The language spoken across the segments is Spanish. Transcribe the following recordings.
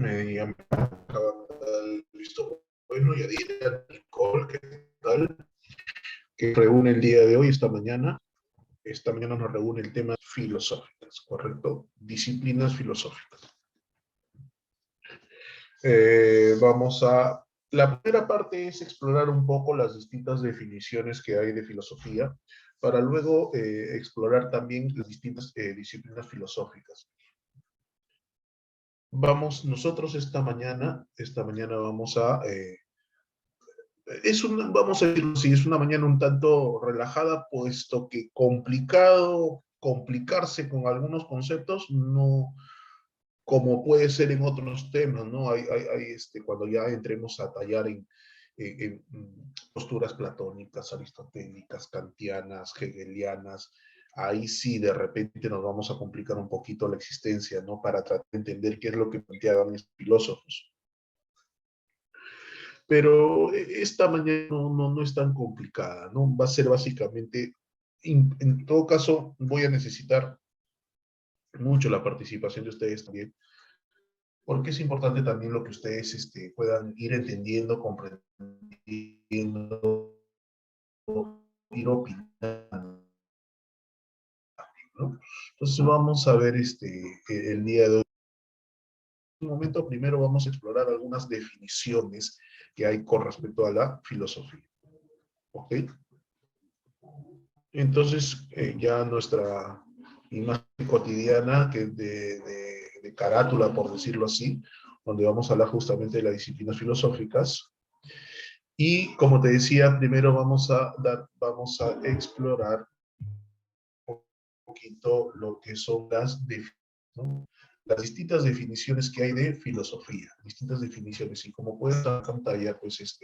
Me listo. Bueno, Yadira, Nicole, ¿qué tal? Que reúne el día de hoy, esta mañana. Esta mañana nos reúne el tema filosóficas, ¿correcto? Disciplinas filosóficas. Vamos a... La primera parte es explorar un poco las distintas definiciones que hay de filosofía, para luego explorar también las distintas disciplinas filosóficas. Nosotros esta mañana vamos a vamos a decirlo así, es una mañana un tanto relajada, puesto que complicarse con algunos conceptos, no como puede ser en otros temas, ¿no? Cuando ya entremos a tallar en posturas platónicas, aristotélicas, kantianas, hegelianas, ahí sí de repente nos vamos a complicar un poquito la existencia, ¿no? Para tratar de entender qué es lo que planteaban estos filósofos. Pero esta mañana no es tan complicada, ¿no? Va a ser básicamente, en todo caso, voy a necesitar mucho la participación de ustedes también, porque es importante también lo que ustedes puedan ir entendiendo, comprendiendo, ir opinando, ¿no? Entonces vamos a ver el día de hoy. En un momento primero vamos a explorar algunas definiciones que hay con respecto a la filosofía, ¿ok? Entonces, ya nuestra imagen cotidiana de carátula, por decirlo así, donde vamos a hablar justamente de las disciplinas filosóficas. Y como te decía, primero vamos a explorar un poquito lo que son ¿no? Las distintas definiciones que hay de filosofía, distintas definiciones. Y como pueden ver en la pantalla, pues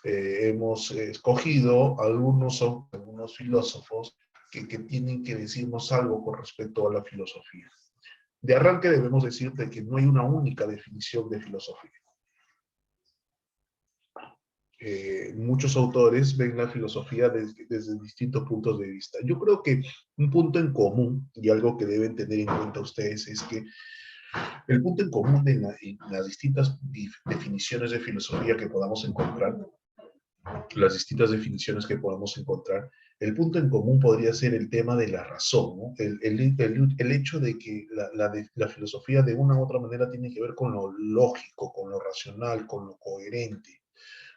hemos escogido algunos filósofos que tienen que decirnos algo con respecto a la filosofía. De arranque debemos decirte que no hay una única definición de filosofía. Muchos autores ven la filosofía desde distintos puntos de vista. Yo creo que un punto en común, y algo que deben tener en cuenta ustedes, es que el punto en común en las distintas definiciones de filosofía que podamos encontrar, las distintas definiciones que podamos encontrar, el punto en común podría ser el tema de la razón, ¿no? El hecho de que la filosofía de una u otra manera tiene que ver con lo lógico, con lo racional, con lo coherente,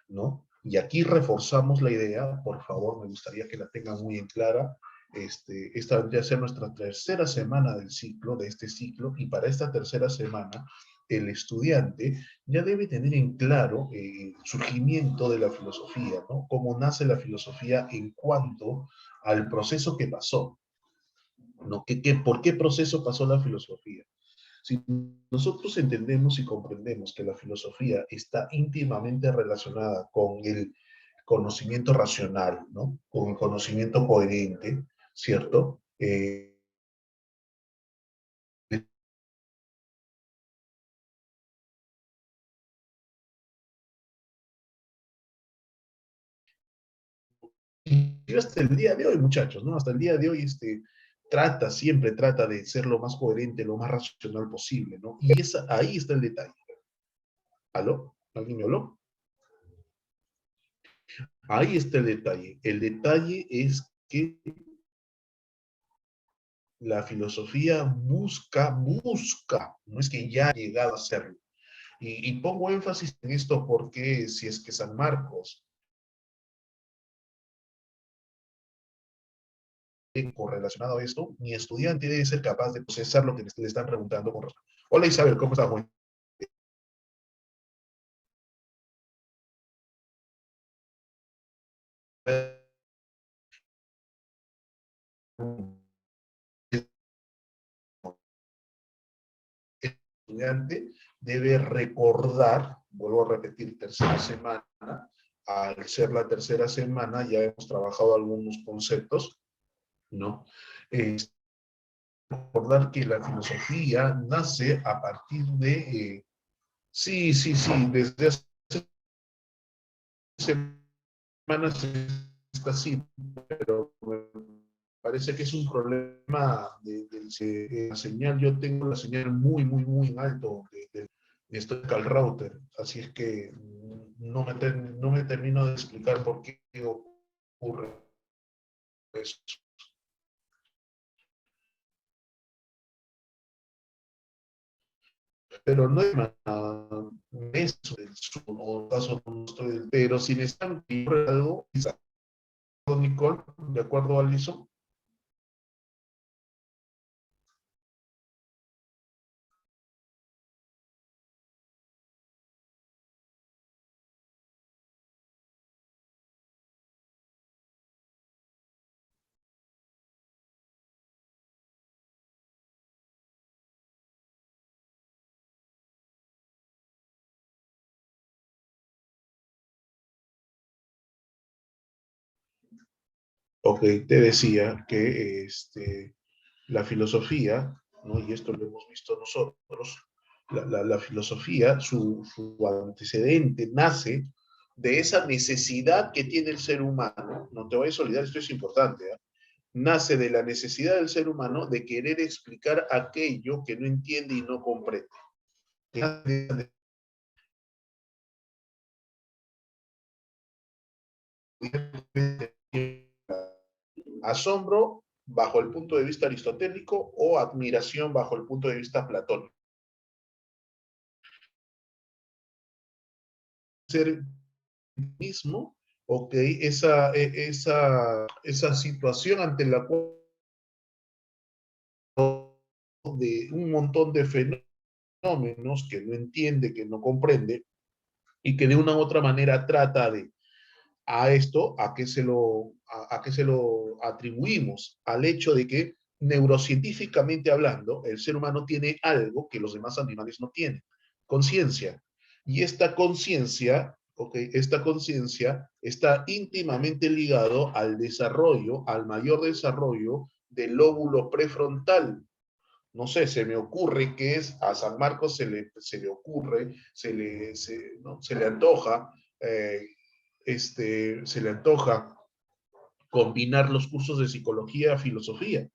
¿no? Y aquí reforzamos la idea, por favor, me gustaría que la tengan muy en clara. Esta vendría a ser nuestra tercera semana del ciclo, de este ciclo, y para esta tercera semana el estudiante ya debe tener en claro el surgimiento de la filosofía, ¿no? Cómo nace la filosofía en cuanto al proceso que pasó, ¿no? ¿Por qué proceso pasó la filosofía? Si nosotros entendemos y comprendemos que la filosofía está íntimamente relacionada con el conocimiento racional, ¿no? Con el conocimiento coherente, ¿cierto? Y hasta el día de hoy, muchachos, ¿no? Hasta el día de hoy, siempre trata de ser lo más coherente, lo más racional posible, ¿no? Y ahí está el detalle. ¿Aló? ¿Alguien me habló? Ahí está el detalle. El detalle es que la filosofía busca, no es que ya ha llegado a serlo. Y pongo énfasis en esto porque si es que San Marcos, correlacionado a esto, mi estudiante debe ser capaz de procesar lo que le están preguntando con razón. Hola Isabel, ¿cómo estás? Muy el estudiante debe recordar, vuelvo a repetir, tercera semana, al ser la tercera semana ya hemos trabajado algunos conceptos, ¿no? Recordar que la filosofía nace a partir de, sí, desde hace semanas está así, pero me parece que es un problema de la señal. Yo tengo la señal muy en alto. Estoy acá al router, así es que no me termino de explicar por qué ocurre eso. Pero no hay nada eso del Zoom, o caso no estoy, pero si necesitan que ocurra algo, Nicole, de acuerdo a Alison. Ok, te decía que la filosofía, ¿no? Y esto lo hemos visto nosotros, la filosofía, su antecedente nace de esa necesidad que tiene el ser humano, no te vayas a olvidar, esto es importante, ¿eh? Nace de la necesidad del ser humano de querer explicar aquello que no entiende y no comprende. Asombro bajo el punto de vista aristotélico o admiración bajo el punto de vista platónico. Ser mismo, ok, esa situación ante la cual de un montón de fenómenos que no entiende, que no comprende, y que de una u otra manera trata de a esto, a qué se lo atribuimos, al hecho de que neurocientíficamente hablando, el ser humano tiene algo que los demás animales no tienen, conciencia. Y esta conciencia, okay, esta conciencia está íntimamente ligado al desarrollo, al mayor desarrollo del lóbulo prefrontal. No sé, se me ocurre que es, a San Marcos se le ocurre, ¿no? Se le antoja eh, se le antoja combinar los cursos de psicología a filosofía.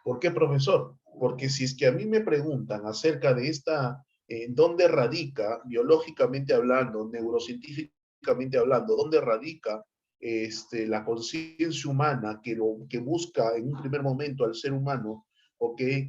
¿Por qué, profesor? Porque si es que a mí me preguntan acerca de dónde radica, biológicamente hablando, neurocientíficamente hablando, dónde radica la conciencia humana que busca en un primer momento al ser humano o que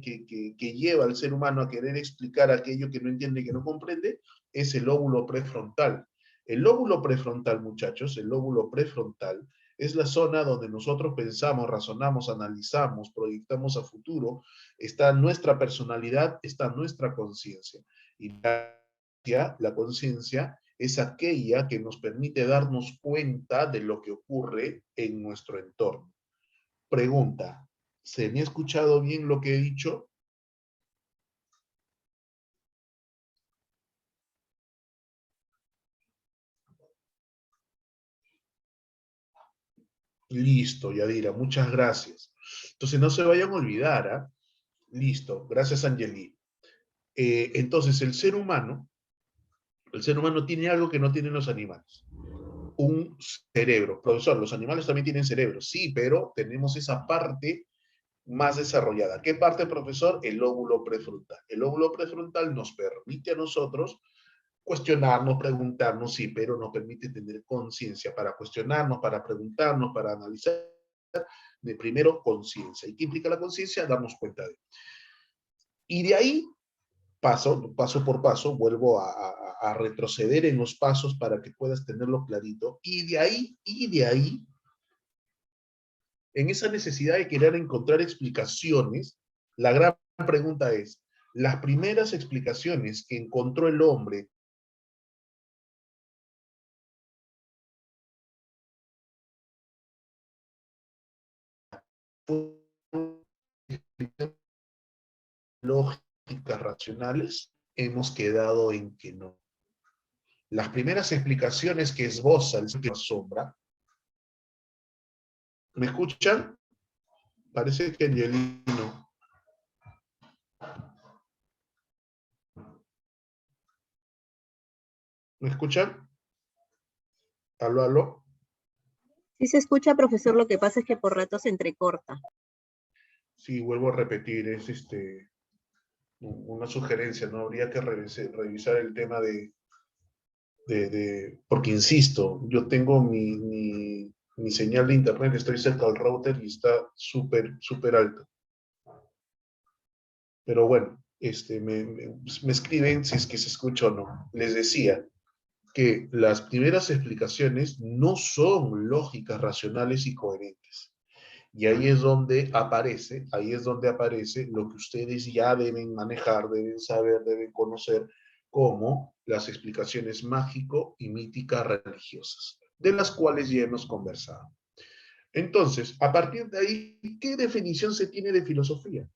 lleva al ser humano a querer explicar aquello que no entiende y que no comprende, es el lóbulo prefrontal. El lóbulo prefrontal, muchachos, el lóbulo prefrontal es la zona donde nosotros pensamos, razonamos, analizamos, proyectamos a futuro, está nuestra personalidad, está nuestra conciencia. Y la conciencia es aquella que nos permite darnos cuenta de lo que ocurre en nuestro entorno. Pregunta, ¿se me ha escuchado bien lo que he dicho? Listo, Yadira, muchas gracias. Entonces no se vayan a olvidar, ¿ah? Listo, gracias, Angeli. Entonces, el ser humano tiene algo que no tienen los animales. Un cerebro. Profesor, los animales también tienen cerebro. Sí, pero tenemos esa parte más desarrollada. ¿Qué parte, profesor? El lóbulo prefrontal. El lóbulo prefrontal nos permite a nosotros cuestionarnos, preguntarnos, sí, pero nos permite tener conciencia para cuestionarnos, para preguntarnos, para analizar. De primero, conciencia. ¿Y qué implica la conciencia? Darnos cuenta de. Y de ahí paso por paso, vuelvo a retroceder en los pasos para que puedas tenerlo clarito. Y de ahí, en esa necesidad de querer encontrar explicaciones, la gran pregunta es, las primeras explicaciones que encontró el hombre fueron lógicas, racionales, hemos quedado en que no. Las primeras explicaciones que esboza el que sombra, ¿me escuchan? Parece que Angelino. ¿Me escuchan? ¿Aló, aló? Sí se escucha, profesor, lo que pasa es que por rato se entrecorta. Sí, vuelvo a repetir, una sugerencia, ¿no? Habría que revisar el tema porque insisto, yo tengo mi señal de internet, estoy cerca del router y está súper, súper alto. Pero bueno, me escriben si es que se escucha o no. Les decía que las primeras explicaciones no son lógicas, racionales y coherentes. Y ahí es donde aparece lo que ustedes ya deben manejar, deben saber, deben conocer como las explicaciones mágico y míticas religiosas, de las cuales ya hemos conversado. Entonces, a partir de ahí, ¿qué definición se tiene de filosofía?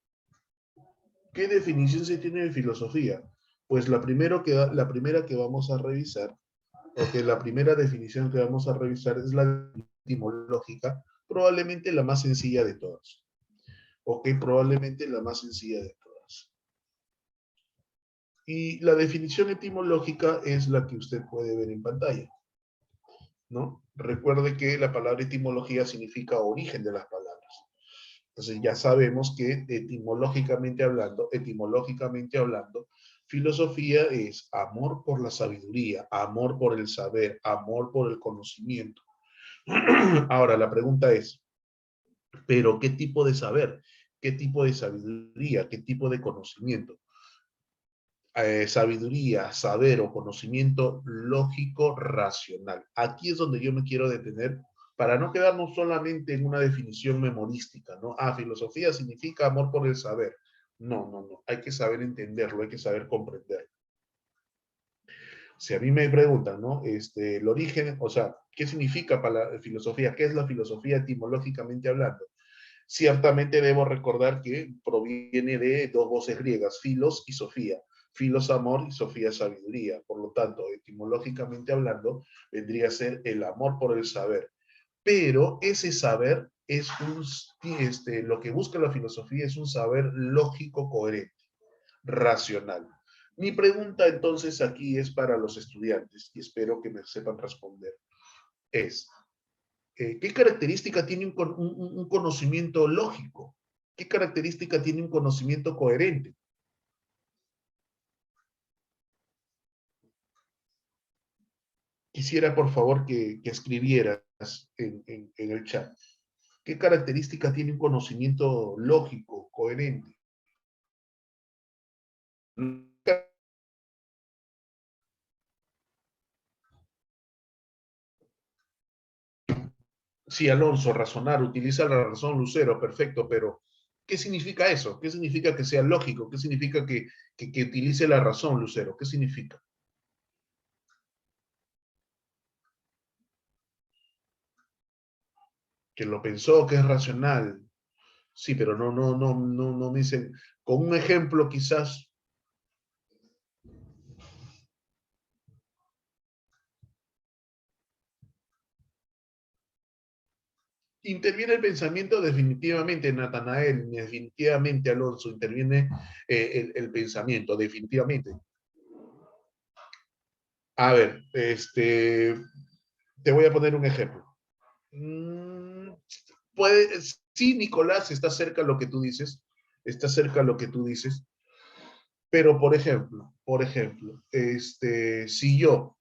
¿Qué definición se tiene de filosofía? Pues la primera que vamos a revisar, porque la primera definición que vamos a revisar es la etimológica, probablemente la más sencilla de todas. Ok, probablemente la más sencilla de todas. Y la definición etimológica es la que usted puede ver en pantalla, ¿no? Recuerde que la palabra etimología significa origen de las palabras. Entonces ya sabemos que etimológicamente hablando, filosofía es amor por la sabiduría, amor por el saber, amor por el conocimiento. Ahora, la pregunta es, ¿pero qué tipo de saber? ¿Qué tipo de sabiduría? ¿Qué tipo de conocimiento? Sabiduría, saber o conocimiento lógico racional. Aquí es donde yo me quiero detener para no quedarnos solamente en una definición memorística, ¿no? Ah, filosofía significa amor por el saber. No, no, no. Hay que saber entenderlo, hay que saber comprenderlo. Si a mí me preguntan, ¿no? El origen, o sea, ¿qué significa para la filosofía? ¿Qué es la filosofía etimológicamente hablando? Ciertamente debo recordar que proviene de dos voces griegas, filos y sofía. Filos amor y sofía sabiduría. Por lo tanto, etimológicamente hablando, vendría a ser el amor por el saber. Pero ese saber es lo que busca la filosofía es un saber lógico, coherente, racional. Mi pregunta entonces aquí es para los estudiantes y espero que me sepan responder. Es, ¿qué característica tiene un conocimiento lógico? ¿Qué característica tiene un conocimiento coherente? Quisiera, por favor, que escribieras en el chat. ¿Qué característica tiene un conocimiento lógico, coherente? Sí, Alonso, razonar, utiliza la razón, Lucero, perfecto, pero ¿qué significa eso? ¿Qué significa que sea lógico? ¿Qué significa que utilice la razón, Lucero? ¿Qué significa? Que lo pensó, que es racional. Sí, pero no me dicen, con un ejemplo quizás, interviene el pensamiento definitivamente, Natanael, definitivamente, Alonso, interviene el pensamiento, definitivamente. A ver, te voy a poner un ejemplo. Puede, sí, Nicolás, está cerca lo que tú dices, está cerca lo que tú dices, pero por ejemplo, si yo,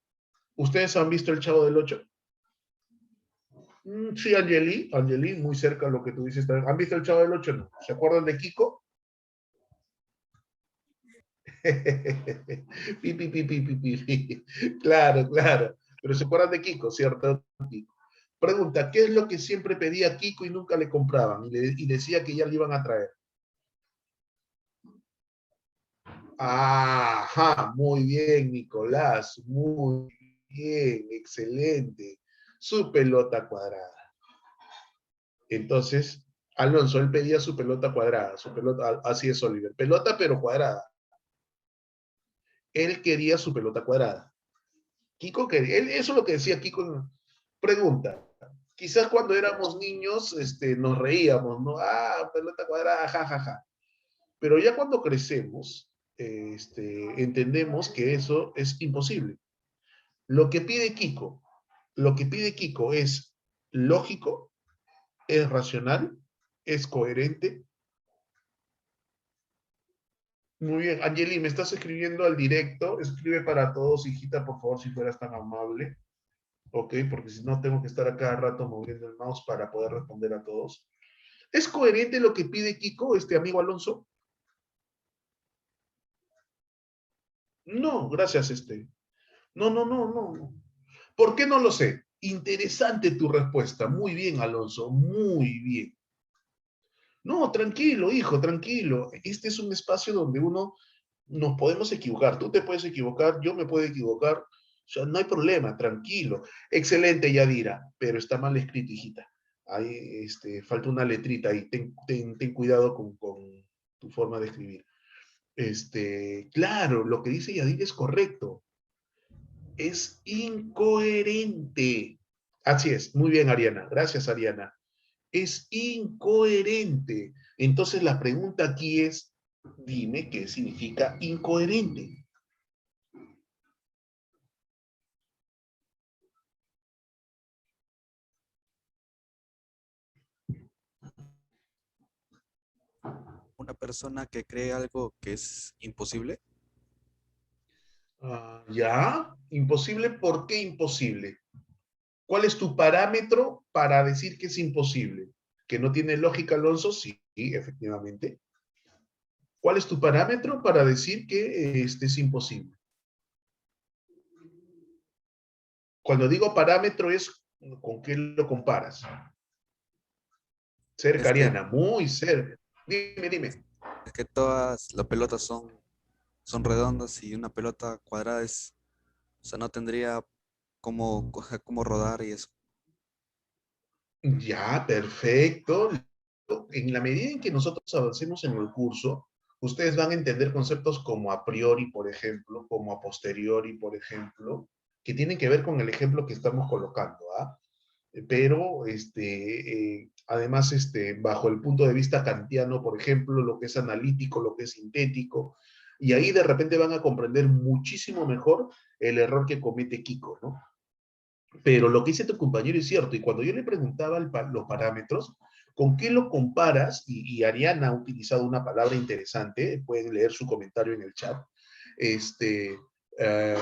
¿ustedes han visto El Chavo del Ocho? Sí, Angeli, muy cerca de lo que tú dices. ¿Han visto El Chavo del Ocho? No. ¿Se acuerdan de Kiko? pi, pi, pi, pi, pi, pi. Claro, claro. Pero se acuerdan de Kiko, ¿cierto? Pregunta, ¿qué es lo que siempre pedía Kiko y nunca le compraban? Y decía que ya le iban a traer. Ajá, muy bien, Nicolás, muy bien, excelente. Su pelota cuadrada. Entonces, Alonso, él pedía su pelota cuadrada, su pelota, así es Oliver, pelota pero cuadrada. Él quería su pelota cuadrada. Kiko quería, eso es lo que decía Kiko. Pregunta, quizás cuando éramos niños nos reíamos, ¿no? Ah, pelota cuadrada, jajaja. Ja, ja. Pero ya cuando crecemos, entendemos que eso es imposible. Lo que pide Kiko, lo que pide Kiko es lógico, es racional, es coherente. Muy bien, Angeli, me estás escribiendo al directo. Escribe para todos, hijita, por favor, si fueras tan amable. Ok, porque si no tengo que estar a cada rato moviendo el mouse para poder responder a todos. ¿Es coherente lo que pide Kiko, este amigo Alonso? No, gracias, No, no, no, no, no. ¿Por qué no lo sé? Interesante tu respuesta. Muy bien, Alonso, muy bien. No, tranquilo, hijo, tranquilo. Este es un espacio donde uno nos podemos equivocar. Tú te puedes equivocar, yo me puedo equivocar. O sea, no hay problema, tranquilo. Excelente, Yadira, pero está mal escrito, hijita. Ahí, falta una letrita ahí. Ten cuidado con tu forma de escribir. Claro, lo que dice Yadira es correcto. Es incoherente. Así es. Muy bien, Ariana. Gracias, Ariana. Es incoherente. Entonces la pregunta aquí es, dime qué significa incoherente. Una persona que cree algo que es imposible. ¿Ya? Imposible, ¿por qué imposible? ¿Cuál es tu parámetro para decir que es imposible? ¿Que no tiene lógica, Alonso? Sí, efectivamente. ¿Cuál es tu parámetro para decir que este es imposible? Cuando digo parámetro es con qué lo comparas. Cerca, Es que, Ariana, muy cerca. Dime. es que todas las pelotas son redondas y una pelota cuadrada es, o sea, no tendría cómo rodar y eso. Ya, perfecto. En la medida en que nosotros avancemos en el curso, ustedes van a entender conceptos como a priori, por ejemplo, como a posteriori, por ejemplo, que tienen que ver con el ejemplo que estamos colocando, ¿ah? Pero, además, bajo el punto de vista kantiano, por ejemplo, lo que es analítico, lo que es sintético, y ahí de repente van a comprender muchísimo mejor el error que comete Kiko, ¿no? Pero lo que dice tu compañero es cierto, y cuando yo le preguntaba los parámetros, ¿con qué lo comparas? Y Ariana ha utilizado una palabra interesante, pueden leer su comentario en el chat. Este, eh,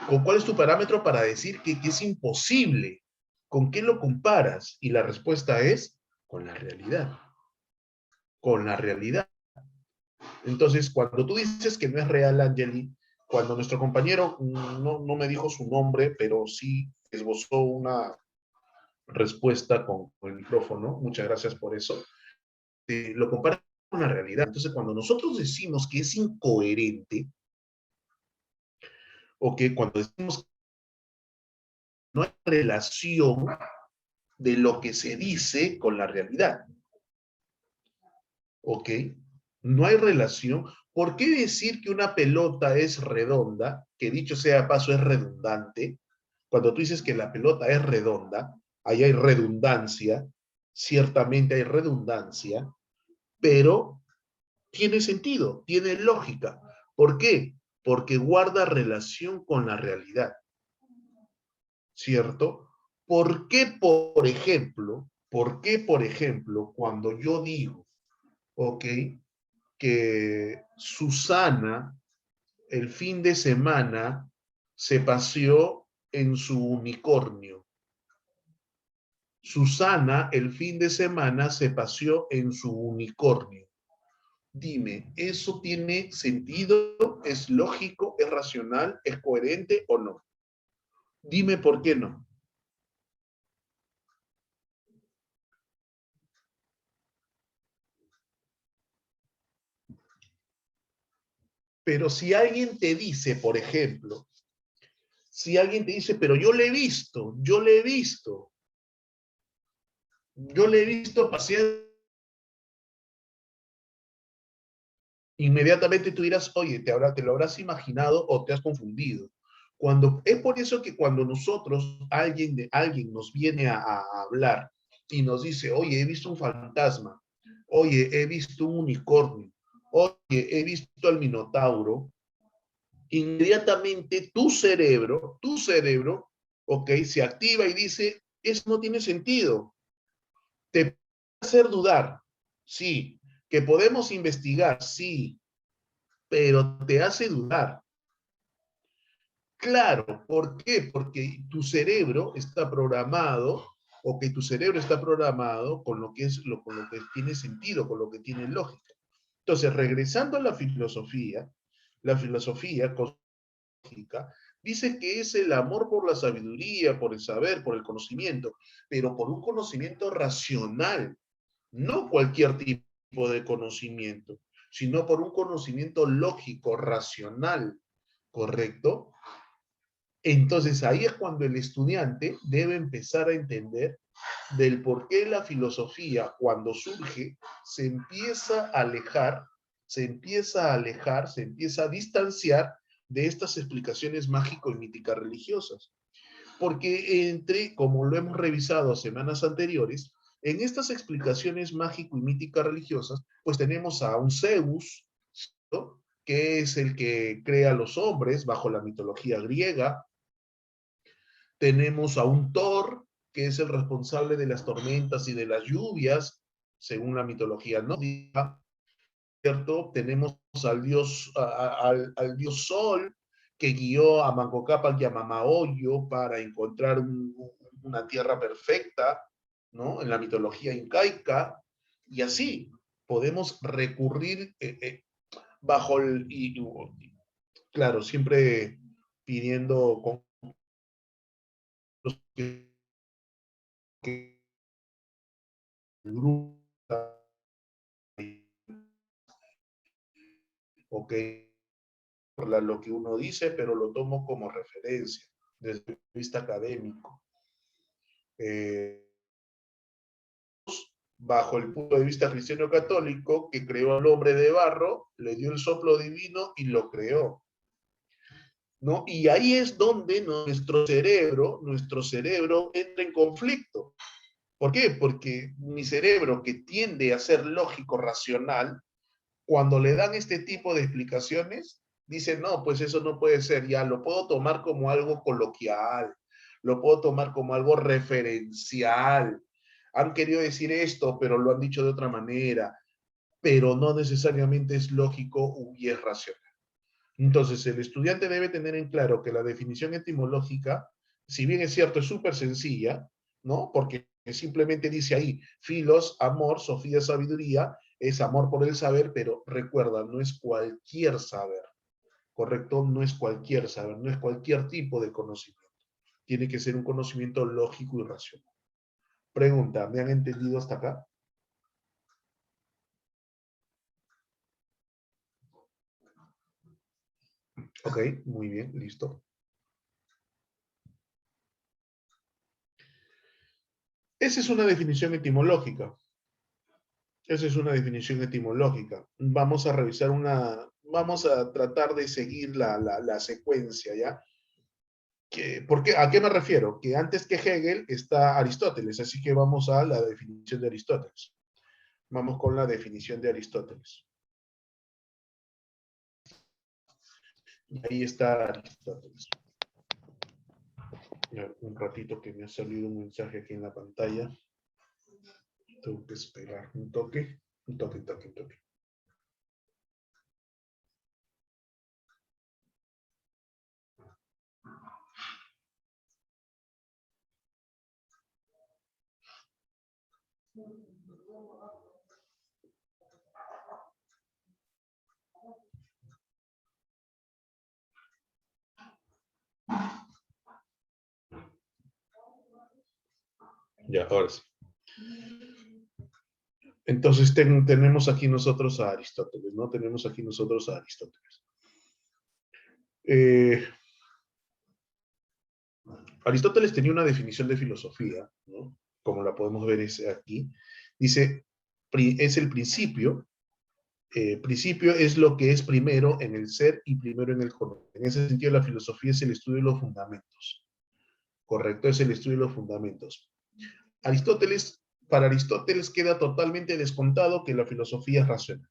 ¿Con cuál es tu parámetro para decir que es imposible? ¿Con qué lo comparas? Y la respuesta es con la realidad. Con la realidad. Entonces, cuando tú dices que no es real, Angeli, cuando nuestro compañero no me dijo su nombre, pero sí esbozó una respuesta con el micrófono, muchas gracias por eso, lo compara con la realidad. Entonces, cuando nosotros decimos que es incoherente, o que cuando decimos que no hay relación de lo que se dice con la realidad, ¿ok? No hay relación. ¿Por qué decir que una pelota es redonda, que dicho sea de paso es redundante? Cuando tú dices que la pelota es redonda, ahí hay redundancia, ciertamente hay redundancia, pero tiene sentido, tiene lógica. ¿Por qué? Porque guarda relación con la realidad, ¿cierto? Por qué, por ejemplo, cuando yo digo, ok, que Susana el fin de semana se paseó en su unicornio? Susana el fin de semana se paseó en su unicornio. Dime, ¿eso tiene sentido? ¿Es lógico? ¿Es racional? ¿Es coherente o no? Dime por qué no. Pero si alguien te dice, por ejemplo, si alguien te dice, pero yo le he visto pasear, inmediatamente tú dirás, oye, te lo habrás imaginado o te has confundido. Es por eso que cuando nosotros, alguien nos viene a hablar y nos dice, oye, he visto un fantasma, oye, he visto un unicornio, oye, he visto al minotauro, inmediatamente tu cerebro, ok, se activa y dice, eso no tiene sentido. Te puede hacer dudar, sí. Que podemos investigar, sí, pero te hace dudar. Claro, ¿por qué? Porque tu cerebro está programado, o que tu cerebro está programado con lo que con lo que tiene sentido, con lo que tiene lógica. Entonces, regresando a la filosofía cosmológica dice que es el amor por la sabiduría, por el saber, por el conocimiento, pero por un conocimiento racional, no cualquier tipo de conocimiento, sino por un conocimiento lógico, racional, ¿correcto? Entonces ahí es cuando el estudiante debe empezar a entender del por qué la filosofía, cuando surge, se empieza a alejar, se empieza a distanciar de estas explicaciones mágico y míticas religiosas. Porque como lo hemos revisado semanas anteriores, en estas explicaciones mágico y míticas religiosas, pues tenemos a un Zeus, ¿no?, que es el que crea a los hombres bajo la mitología griega. Tenemos a un Thor, que es el responsable de las tormentas y de las lluvias, según la mitología nórdica, ¿cierto? Tenemos al dios, al dios Sol, que guió a Manco Cápac y a Mamaoyo para encontrar una tierra perfecta, ¿no?, en la mitología incaica, y así podemos recurrir bajo claro, siempre pidiendo con los que el grupo, ok, lo que uno dice, pero lo tomo como referencia desde el punto de vista académico. Bajo el punto de vista cristiano católico, que creó al hombre de barro, le dio el soplo divino y lo creó, ¿no? Y ahí es donde nuestro cerebro entra en conflicto. ¿Por qué? Porque mi cerebro, que tiende a ser lógico, racional, cuando le dan este tipo de explicaciones, dice, no, pues eso no puede ser, ya lo puedo tomar como algo coloquial, lo puedo tomar como algo referencial. Han querido decir esto, pero lo han dicho de otra manera, pero no necesariamente es lógico y es racional. Entonces, el estudiante debe tener en claro que la definición etimológica, si bien es cierto, es súper sencilla, ¿no? Porque simplemente dice ahí, filos, amor, sofía, sabiduría, es amor por el saber, pero recuerda, no es cualquier saber, ¿correcto? No es cualquier saber, no es cualquier tipo de conocimiento. Tiene que ser un conocimiento lógico y racional. Pregunta, ¿me han entendido hasta acá? Ok, muy bien, listo. Esa es una definición etimológica. Esa es una definición etimológica. Vamos a revisar vamos a tratar de seguir la secuencia, ¿ya? ¿A qué me refiero? Que antes que Hegel está Aristóteles, así que vamos a la definición de Aristóteles. Vamos con la definición de Aristóteles. Y ahí está Aristóteles. Ya, un ratito que me ha salido un mensaje aquí en la pantalla. Tengo que esperar un toque, un toque, un toque, un toque. Ya, ahora sí. Entonces tenemos aquí nosotros a Aristóteles, ¿no? Tenemos aquí nosotros a Aristóteles. Aristóteles tenía una definición de filosofía, ¿no?, como la podemos ver aquí. Dice, es el principio. Principio es lo que es primero en el ser y primero en el conocer. En ese sentido, la filosofía es el estudio de los fundamentos. Correcto, es el estudio de los fundamentos. Para Aristóteles queda totalmente descontado que la filosofía es racional.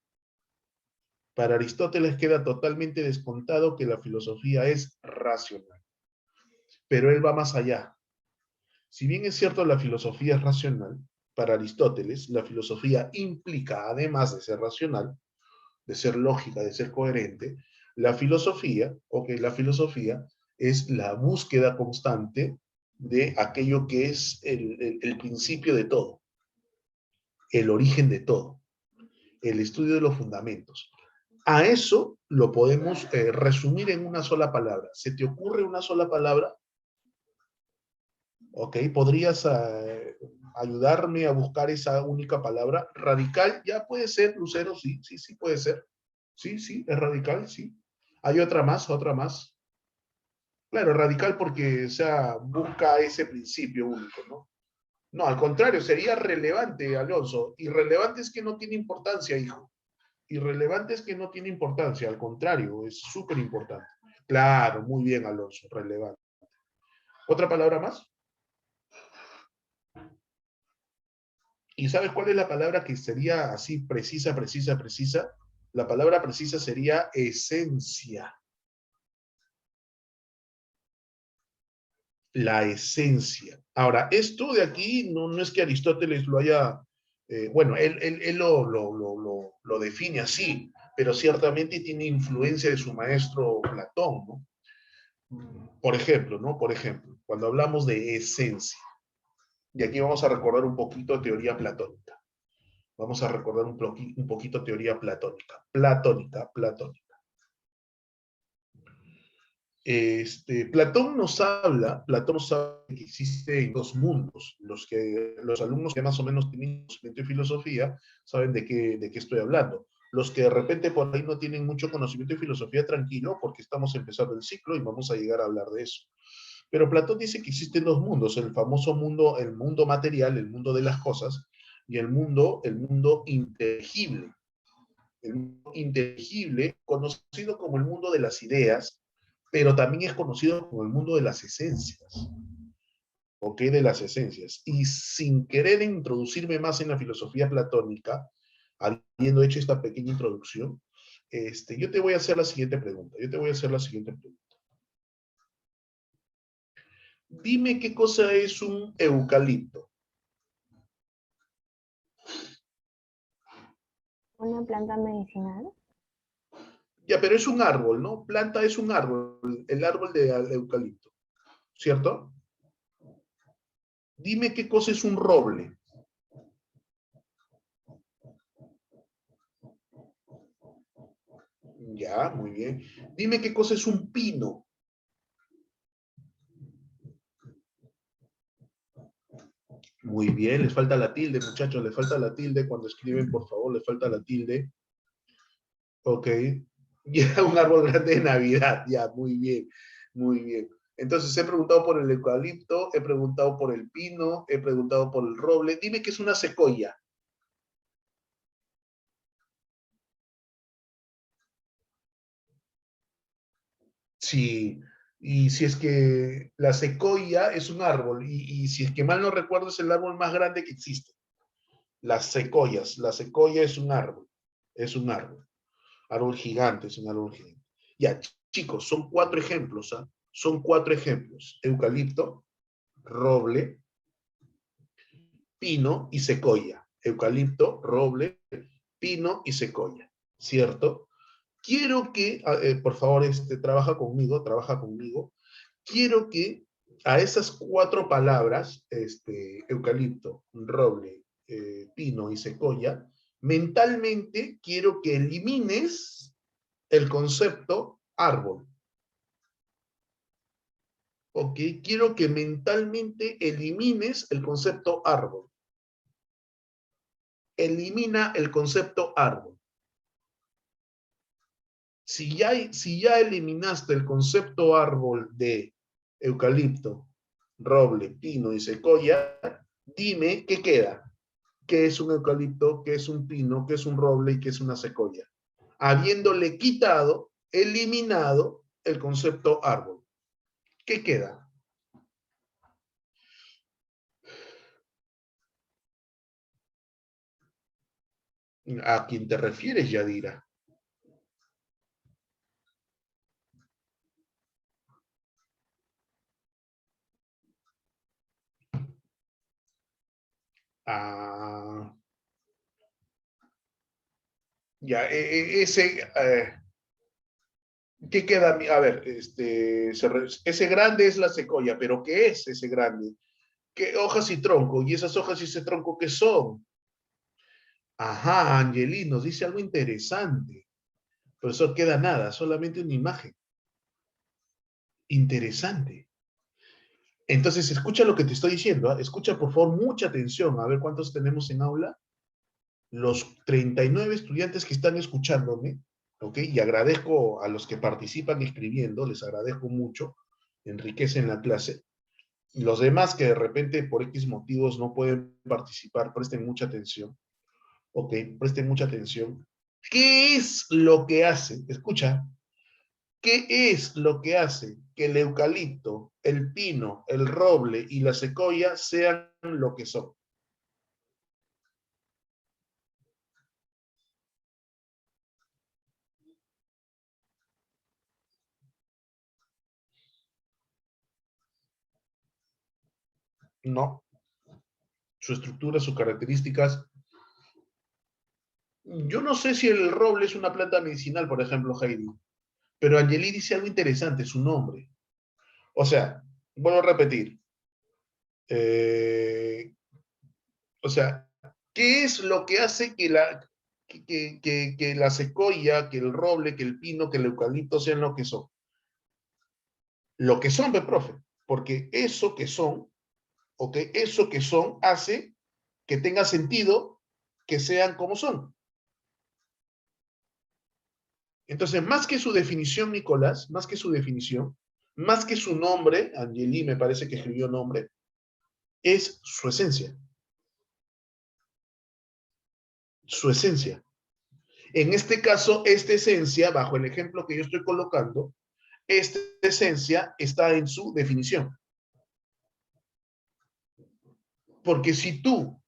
Para Aristóteles queda totalmente descontado que la filosofía es racional. Pero él va más allá. Si bien es cierto la filosofía es racional, para Aristóteles la filosofía implica, además de ser racional, de ser lógica, de ser coherente, la filosofía, ok, la filosofía es la búsqueda constante de aquello que es el principio de todo, el origen de todo, el estudio de los fundamentos. A eso lo podemos resumir en una sola palabra. ¿Se te ocurre una sola palabra? ¿Ok? ¿Podrías ayudarme a buscar esa única palabra? Radical, ya puede ser, Lucero, sí, sí, sí, puede ser. Sí, sí, es radical, sí. Hay otra más, otra más. Claro, radical porque, o sea, busca ese principio único, ¿no? No, al contrario, sería relevante, Alonso. Irrelevante es que no tiene importancia, hijo. Irrelevante es que no tiene importancia, al contrario, es súper importante. Claro, muy bien, Alonso, relevante. ¿Otra palabra más? ¿Y sabes cuál es la palabra que sería así precisa, precisa, precisa? La palabra precisa sería esencia. La esencia. Ahora, esto de aquí no es que Aristóteles lo haya, bueno, él lo define así, pero ciertamente tiene influencia de su maestro Platón, ¿no? Por ejemplo, ¿no? Por ejemplo, cuando hablamos de esencia, y aquí vamos a recordar un poquito teoría platónica. Vamos a recordar un poquito teoría platónica. Platónica. Platón nos habla que existen dos mundos, los que los alumnos que más o menos tienen conocimiento de filosofía saben de qué estoy hablando. Los que de repente por ahí no tienen mucho conocimiento de filosofía, tranquilo, porque estamos empezando el ciclo y vamos a llegar a hablar de eso. Pero Platón dice que existen dos mundos, el famoso mundo, el mundo material, el mundo de las cosas, y el mundo inteligible. El mundo inteligible, conocido como el mundo de las ideas, pero también es conocido como el mundo de las esencias, ¿ok? De las esencias. Y sin querer introducirme más en la filosofía platónica, habiendo hecho esta pequeña introducción, yo te voy a hacer la siguiente pregunta. Dime qué cosa es un eucalipto. Una planta medicinal. Ya, pero es un árbol, ¿no? Planta es un árbol, el árbol de eucalipto, ¿cierto? Dime qué cosa es un roble. Ya, muy bien. Dime qué cosa es un pino. Muy bien, les falta la tilde, muchachos, les falta la tilde. Cuando escriben, por favor, les falta la tilde. Ok. Ya, un árbol grande de Navidad. Ya, muy bien, muy bien. Entonces, he preguntado por el eucalipto, he preguntado por el pino, he preguntado por el roble. Dime qué es una secoya. Sí, y si es que la secoya es un árbol, y si es que mal no recuerdo, es el árbol más grande que existe. Las secoyas, la secoya es un árbol. Árbol gigante, es un árbol gigante. Ya, chicos, son cuatro ejemplos, ¿ah? Son cuatro ejemplos. Eucalipto, roble, pino y secoya. Eucalipto, roble, pino y secoya. ¿Cierto? Quiero que, por favor, trabaja conmigo. Quiero que a esas cuatro palabras, eucalipto, roble, pino y secoya, mentalmente quiero que elimines el concepto árbol. ¿Ok? Quiero que mentalmente elimines el concepto árbol. Elimina el concepto árbol. Si ya eliminaste el concepto árbol de eucalipto, roble, pino y secoya, dime qué queda. ¿Qué es un eucalipto? ¿Qué es un pino? ¿Qué es un roble? ¿Y qué es una secoya? Habiéndole quitado, eliminado el concepto árbol. ¿Qué queda? ¿A quién te refieres, Yadira? Ah, Ya, ¿qué queda? A ver, ese grande es la secoya, pero ¿qué es ese grande? ¿Qué hojas y tronco? ¿Y esas hojas y ese tronco qué son? Ajá, Angelí nos dice algo interesante. Pero eso queda nada, solamente una imagen. Interesante. Entonces, escucha lo que te estoy diciendo. ¿Ah? Escucha, por favor, mucha atención. A ver cuántos tenemos en aula. Los 39 estudiantes que están escuchándome, ¿ok? Y agradezco a los que participan escribiendo, les agradezco mucho, enriquecen la clase. Los demás que de repente por X motivos no pueden participar, presten mucha atención, ¿ok? Presten mucha atención. ¿Qué es lo que hace? Escucha, ¿qué es lo que hace que el eucalipto, el pino, el roble y la secoya sean lo que son? No, su estructura, sus características. Yo no sé si el roble es una planta medicinal, por ejemplo, Heidi, pero Angeli dice algo interesante, su nombre. O sea, vuelvo a repetir. eh, o sea, ¿qué es lo que hace que la secoya, que el roble, que el pino, que el eucalipto sean lo que son? Lo que son, profe, porque eso que son, ¿ok? Eso que son hace que tenga sentido que sean como son. Entonces, más que su definición, Nicolás, más que su definición, más que su nombre, Angeli me parece que escribió nombre, es su esencia. Su esencia. En este caso, esta esencia, bajo el ejemplo que yo estoy colocando, esta esencia está en su definición. Porque si tú,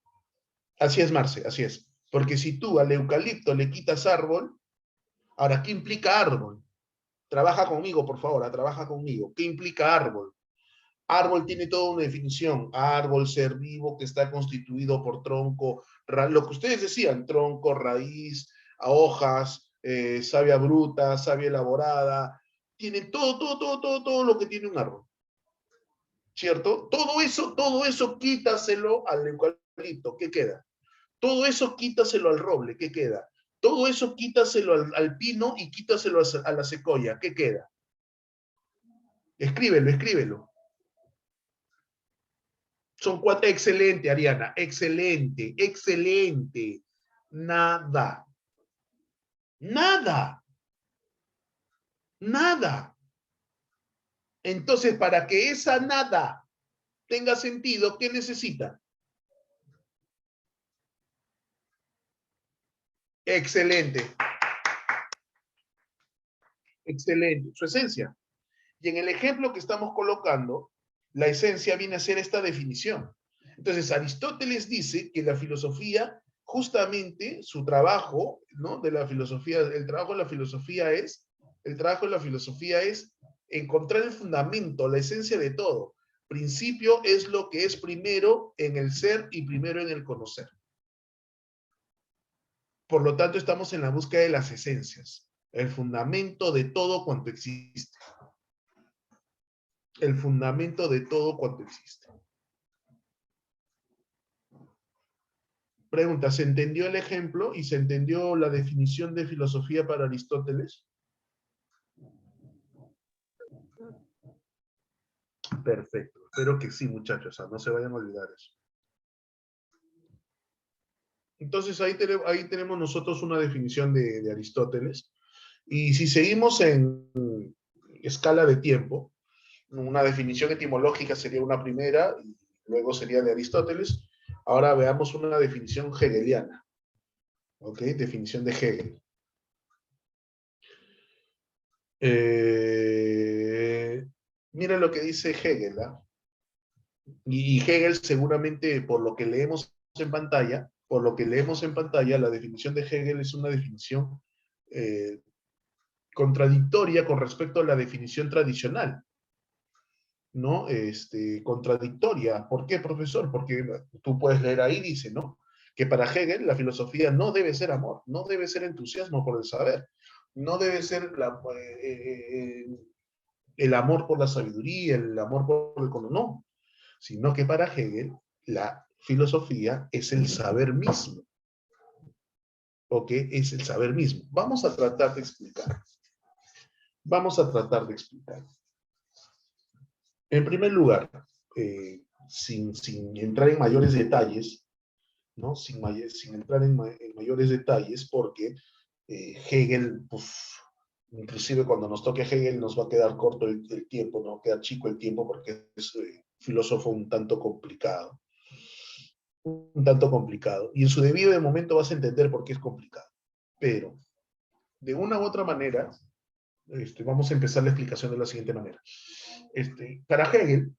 así es Marce, así es, porque si tú al eucalipto le quitas árbol, ahora, ¿qué implica árbol? Trabaja conmigo, por favor, trabaja conmigo. ¿Qué implica árbol? Árbol tiene toda una definición. Árbol, ser vivo que está constituido por tronco, lo que ustedes decían, tronco, raíz, hojas, savia bruta, savia elaborada. Tiene todo lo que tiene un árbol. ¿Cierto? Todo eso quítaselo al eucalipto. ¿Qué queda? Todo eso quítaselo al roble. ¿Qué queda? Todo eso quítaselo al pino y quítaselo a la secoya. ¿Qué queda? Escríbelo, escríbelo. Son cuatro. Excelente, Ariana. Excelente, excelente. Nada. Nada. Nada. Entonces, para que esa nada tenga sentido, ¿qué necesita? Excelente. Excelente. Su esencia. Y en el ejemplo que estamos colocando, la esencia viene a ser esta definición. Entonces, Aristóteles dice que la filosofía, justamente su trabajo, ¿no? De la filosofía, el trabajo de la filosofía es encontrar el fundamento, la esencia de todo. Principio es lo que es primero en el ser y primero en el conocer. Por lo tanto, estamos en la búsqueda de las esencias, el fundamento de todo cuanto existe. El fundamento de todo cuanto existe. Pregunta, ¿se entendió el ejemplo y se entendió la definición de filosofía para Aristóteles? Perfecto. Espero que sí, muchachos. No se vayan a olvidar eso. Entonces, ahí tenemos nosotros una definición de Aristóteles. Y si seguimos en escala de tiempo, una definición etimológica sería una primera, y luego sería de Aristóteles. Ahora veamos una definición hegeliana. ¿Ok? Definición de Hegel. Mira lo que dice Hegel, ¿ah? Y Hegel seguramente por lo que leemos en pantalla, la definición de Hegel es una definición contradictoria con respecto a la definición tradicional, ¿no? Contradictoria. ¿Por qué, profesor? Porque tú puedes leer ahí, dice, ¿no? Que para Hegel la filosofía no debe ser amor, no debe ser entusiasmo por el saber, no debe ser el amor por la sabiduría, el amor por el conocimiento, no, sino que para Hegel la filosofía es el saber mismo. ¿Ok? Es el saber mismo. Vamos a tratar de explicar. Vamos a tratar de explicar. En primer lugar, sin entrar en mayores detalles, ¿no? Sin entrar en mayores detalles, porque Hegel, pues, inclusive cuando nos toque Hegel nos va a quedar corto el tiempo, no va a quedar chico el tiempo porque es filósofo un tanto complicado. Un tanto complicado. Y en su debido momento vas a entender por qué es complicado. Pero, de una u otra manera, vamos a empezar la explicación de la siguiente manera. Para Hegel,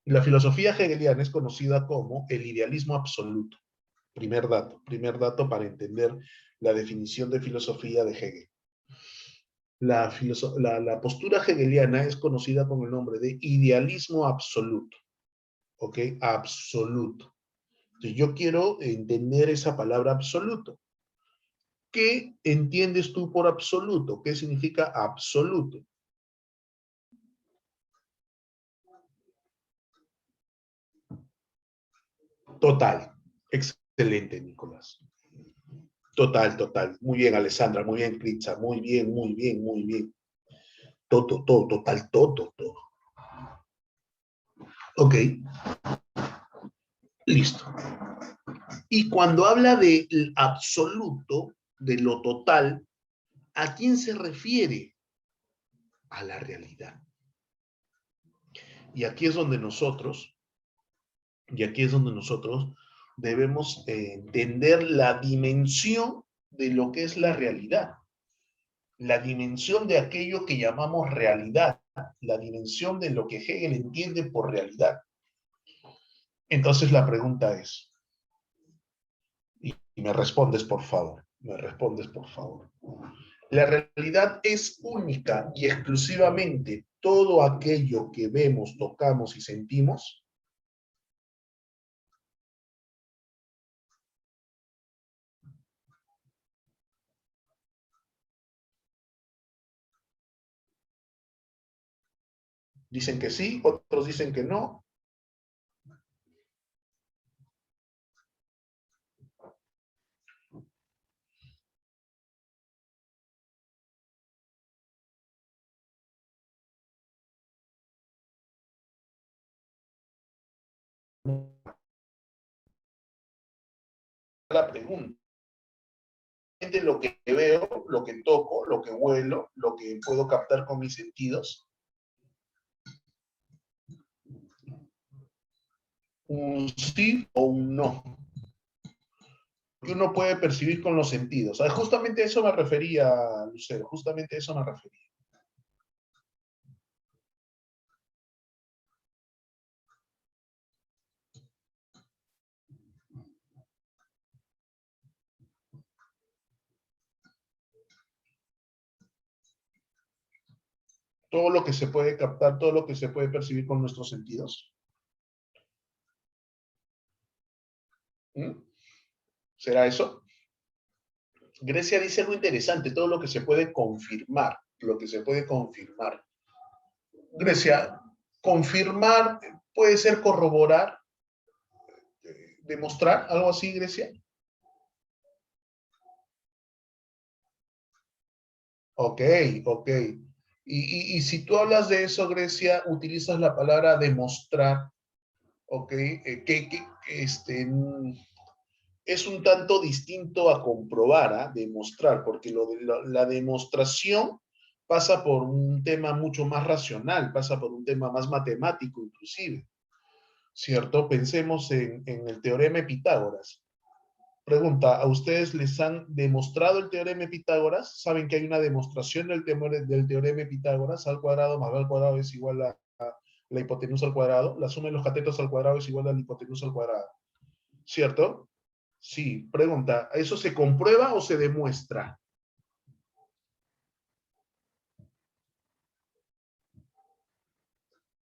la filosofía hegeliana es conocida como el idealismo absoluto. Primer dato para entender la definición de filosofía de Hegel. La postura hegeliana es conocida con el nombre de idealismo absoluto. ¿Ok? Absoluto. Entonces, yo quiero entender esa palabra absoluto. ¿Qué entiendes tú por absoluto? ¿Qué significa absoluto? Total. Excelente, Nicolás. Total. Muy bien, Alessandra. Muy bien, Critza. Muy bien. Todo, total, todo. Ok. Listo. Y cuando habla del absoluto, de lo total, ¿a quién se refiere? A la realidad. Y aquí es donde nosotros debemos entender la dimensión de lo que es la realidad, la dimensión de aquello que llamamos realidad, la dimensión de lo que Hegel entiende por realidad. Entonces la pregunta es, y me respondes por favor, ¿la realidad es única y exclusivamente todo aquello que vemos, tocamos y sentimos? Dicen que sí, otros dicen que no. La pregunta. Lo que veo, lo que toco, lo que huelo, lo que puedo captar con mis sentidos. Un sí o un no. Que uno puede percibir con los sentidos. Justamente a eso me refería, Lucero, justamente a eso me refería. Todo lo que se puede captar, todo lo que se puede percibir con nuestros sentidos. ¿Mm? ¿Será eso? Grecia dice algo interesante, todo lo que se puede confirmar, lo que se puede confirmar. Grecia, confirmar puede ser corroborar, demostrar, algo así, Grecia. Ok. Y si tú hablas de eso, Grecia, utilizas la palabra demostrar, ok, es un tanto distinto a comprobar, demostrar, porque la demostración pasa por un tema mucho más racional, pasa por un tema más matemático inclusive, ¿cierto? Pensemos en el teorema de Pitágoras. Pregunta, ¿a ustedes les han demostrado el teorema de Pitágoras? ¿Saben que hay una demostración del teorema de Pitágoras? A al cuadrado más b al cuadrado es igual a la hipotenusa al cuadrado. La suma de los catetos al cuadrado es igual a la hipotenusa al cuadrado. ¿Cierto? Sí. Pregunta, ¿eso se comprueba o se demuestra?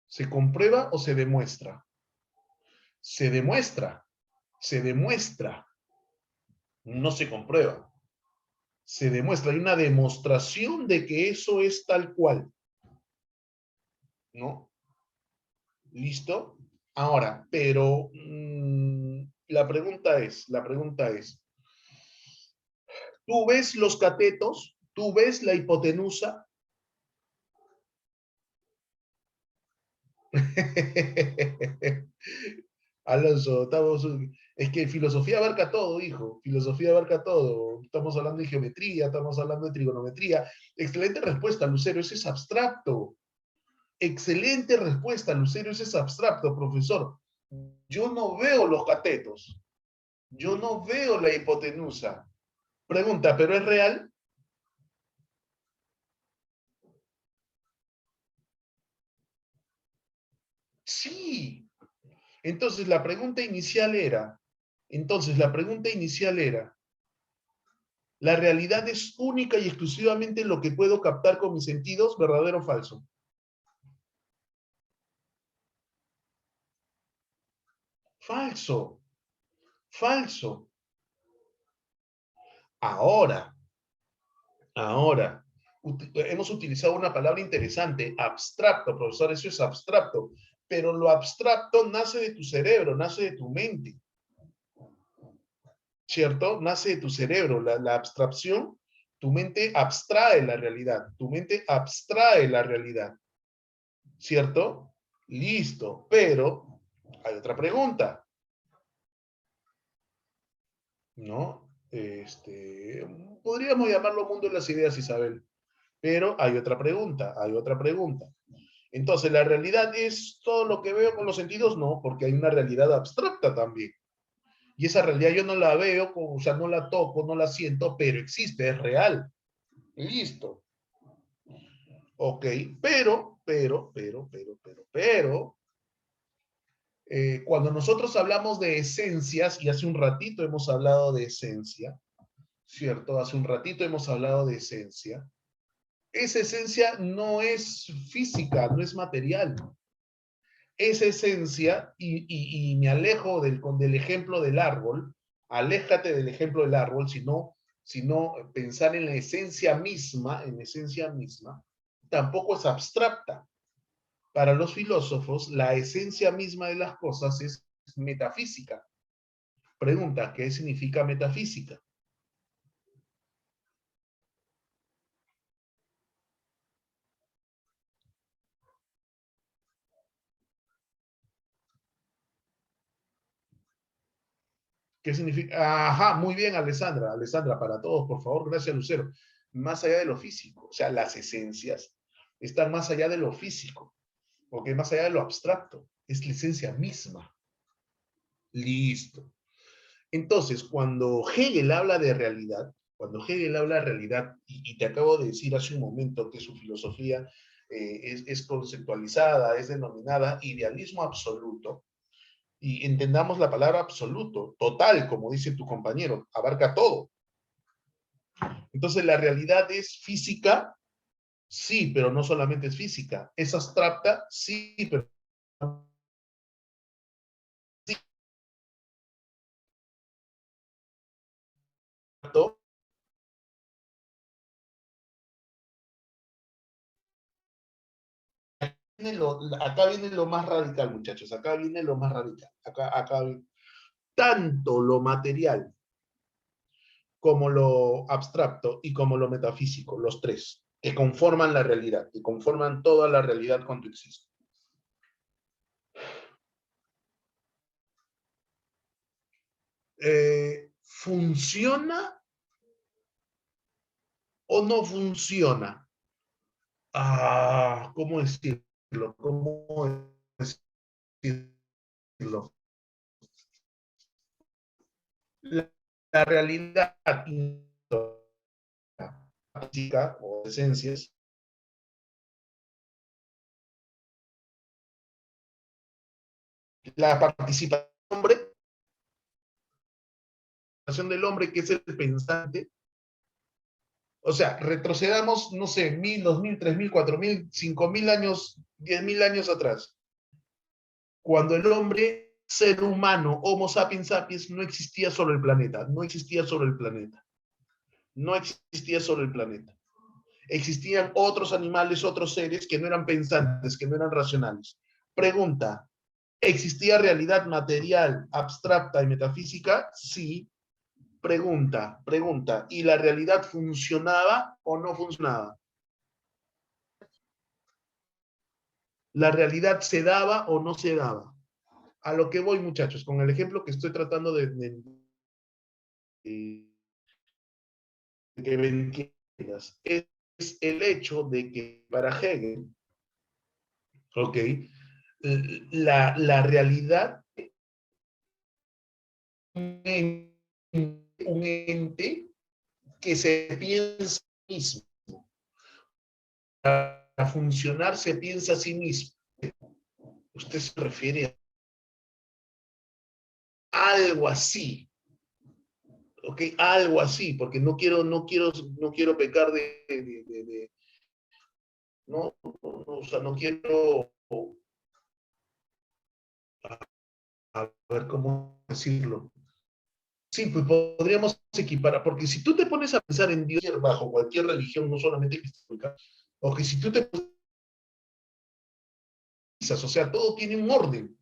¿Se comprueba o se demuestra? Se demuestra, no se comprueba. Se demuestra, hay una demostración de que eso es tal cual. ¿No? ¿Listo? Ahora, pero la pregunta es, ¿tú ves los catetos? ¿Tú ves la hipotenusa? Alonso, es que filosofía abarca todo, hijo. Filosofía abarca todo. Estamos hablando de geometría, estamos hablando de trigonometría. Excelente respuesta, Lucero. Eso es abstracto. Excelente respuesta, Lucero. Eso es abstracto, profesor. Yo no veo los catetos. Yo no veo la hipotenusa. Pregunta, ¿pero es real? Sí. Entonces la pregunta inicial era, ¿la realidad es única y exclusivamente lo que puedo captar con mis sentidos, verdadero o falso? Falso, falso. Ahora, hemos utilizado una palabra interesante, abstracto, profesor, eso es abstracto, pero lo abstracto nace de tu cerebro, nace de tu mente, ¿cierto? Nace de tu cerebro, la abstracción, tu mente abstrae la realidad, ¿cierto? Listo, pero hay otra pregunta, ¿no? Podríamos llamarlo mundo de las ideas, Isabel, pero hay otra pregunta. Entonces, ¿la realidad es todo lo que veo con los sentidos? No, porque hay una realidad abstracta también. Y esa realidad yo no la veo, o sea, no la toco, no la siento, pero existe, es real. Listo. Ok, cuando nosotros hablamos de esencias, y hace un ratito hemos hablado de esencia, ¿cierto? Hace un ratito hemos hablado de esencia. Esa esencia no es física, no es material. Esa esencia, y me alejo del ejemplo del árbol, aléjate del ejemplo del árbol, sino pensar en la esencia misma, tampoco es abstracta. Para los filósofos, la esencia misma de las cosas es metafísica. Pregunta, ¿qué significa metafísica? ¿Qué significa? Ajá, muy bien, Alessandra. Alessandra, para todos, por favor, gracias, Lucero. Más allá de lo físico, o sea, las esencias están más allá de lo físico, ¿ok? Más allá de lo abstracto, es la esencia misma. Listo. Entonces, cuando Hegel habla de realidad, y te acabo de decir hace un momento que su filosofía es conceptualizada, es denominada idealismo absoluto, y entendamos la palabra absoluto, total, como dice tu compañero, abarca todo. Entonces, ¿la realidad es física? Sí, pero no solamente es física. ¿Es abstracta? Sí, pero acá viene lo más radical, muchachos. Acá viene lo más radical. Acá viene. Tanto lo material como lo abstracto y como lo metafísico, los tres, que conforman la realidad, que conforman toda la realidad cuando existe. ¿Funciona o no funciona? ¿Cómo decirlo? ¿Cómo decirlo? La realidad física o esencias, la participación del hombre, que es el pensante. O sea, retrocedamos, no sé, 1000, 2000, 3000, 4000, 5000 años, 10.000 años atrás. Cuando el hombre ser humano, Homo sapiens sapiens, no existía sobre el planeta, no existía sobre el planeta, no existía sobre el planeta. Existían otros animales, otros seres que no eran pensantes, que no eran racionales. Pregunta, ¿existía realidad material, abstracta y metafísica? Sí. Pregunta, ¿y la realidad funcionaba o no funcionaba? ¿La realidad se daba o no se daba? A lo que voy, muchachos, con el ejemplo que estoy tratando de que me entiendas, es el hecho de que para Hegel, ok, la realidad es un ente que se piensa a sí mismo. Para funcionar se piensa a sí mismo. Usted se refiere a algo así, ¿ok? Algo así, porque no quiero pecar no, o sea, no quiero, a ver cómo decirlo. Sí, pues podríamos equiparar, porque si tú te pones a pensar en Dios bajo cualquier religión, no solamente cristiana, o que si tú te piensas, o sea, todo tiene un orden.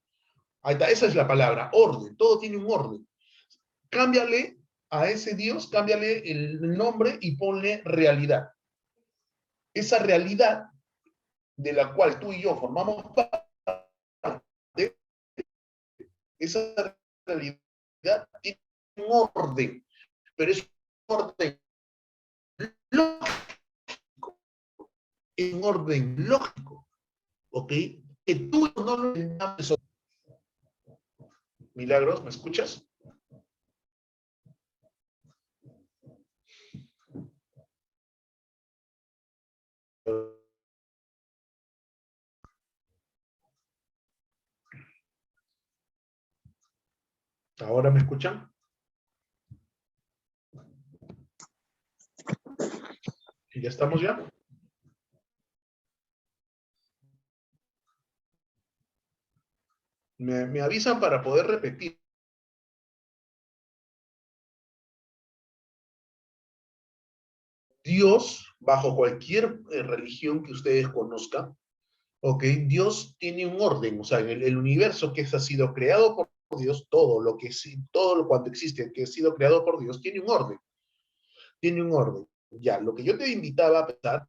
Ahí está, esa es la palabra, orden, todo tiene un orden. Cámbiale a ese Dios, cámbiale el nombre y ponle realidad. Esa realidad de la cual tú y yo formamos parte, esa realidad tiene un orden, pero es un orden lógico, es un orden lógico, ¿ok? Que tú no lo entiendas. Milagros, ¿me escuchas? ¿Ahora me escuchan? ¿Ya estamos ya? Me avisan para poder repetir. Dios, bajo cualquier religión que ustedes conozcan, ¿ok? Dios tiene un orden, o sea, en el universo que ha sido creado por Dios, todo lo que todo lo cuanto existe que ha sido creado por Dios tiene un orden, tiene un orden. Ya, lo que yo te invitaba a pensar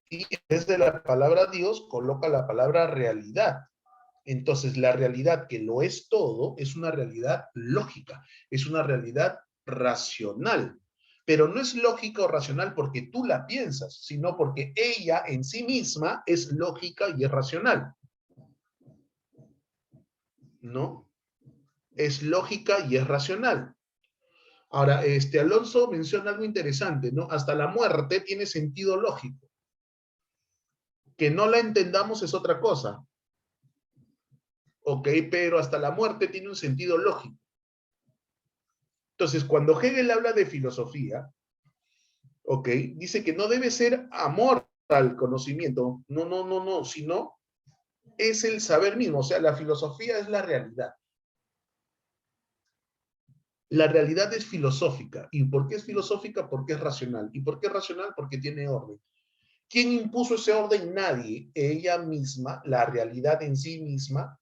y en vez de la palabra Dios coloca la palabra realidad. Entonces, la realidad que lo es todo es una realidad lógica, es una realidad racional. Pero no es lógica o racional porque tú la piensas, sino porque ella en sí misma es lógica y es racional. ¿No? Es lógica y es racional. Ahora, Alonso menciona algo interesante, ¿no? Hasta la muerte tiene sentido lógico. Que no la entendamos es otra cosa. Ok, pero hasta la muerte tiene un sentido lógico. Entonces, cuando Hegel habla de filosofía, ok, dice que no debe ser amor al conocimiento, no, sino es el saber mismo, o sea, la filosofía es la realidad. La realidad es filosófica. ¿Y por qué es filosófica? Porque es racional. ¿Y por qué es racional? Porque tiene orden. ¿Quién impuso ese orden? Nadie. Ella misma, la realidad en sí misma,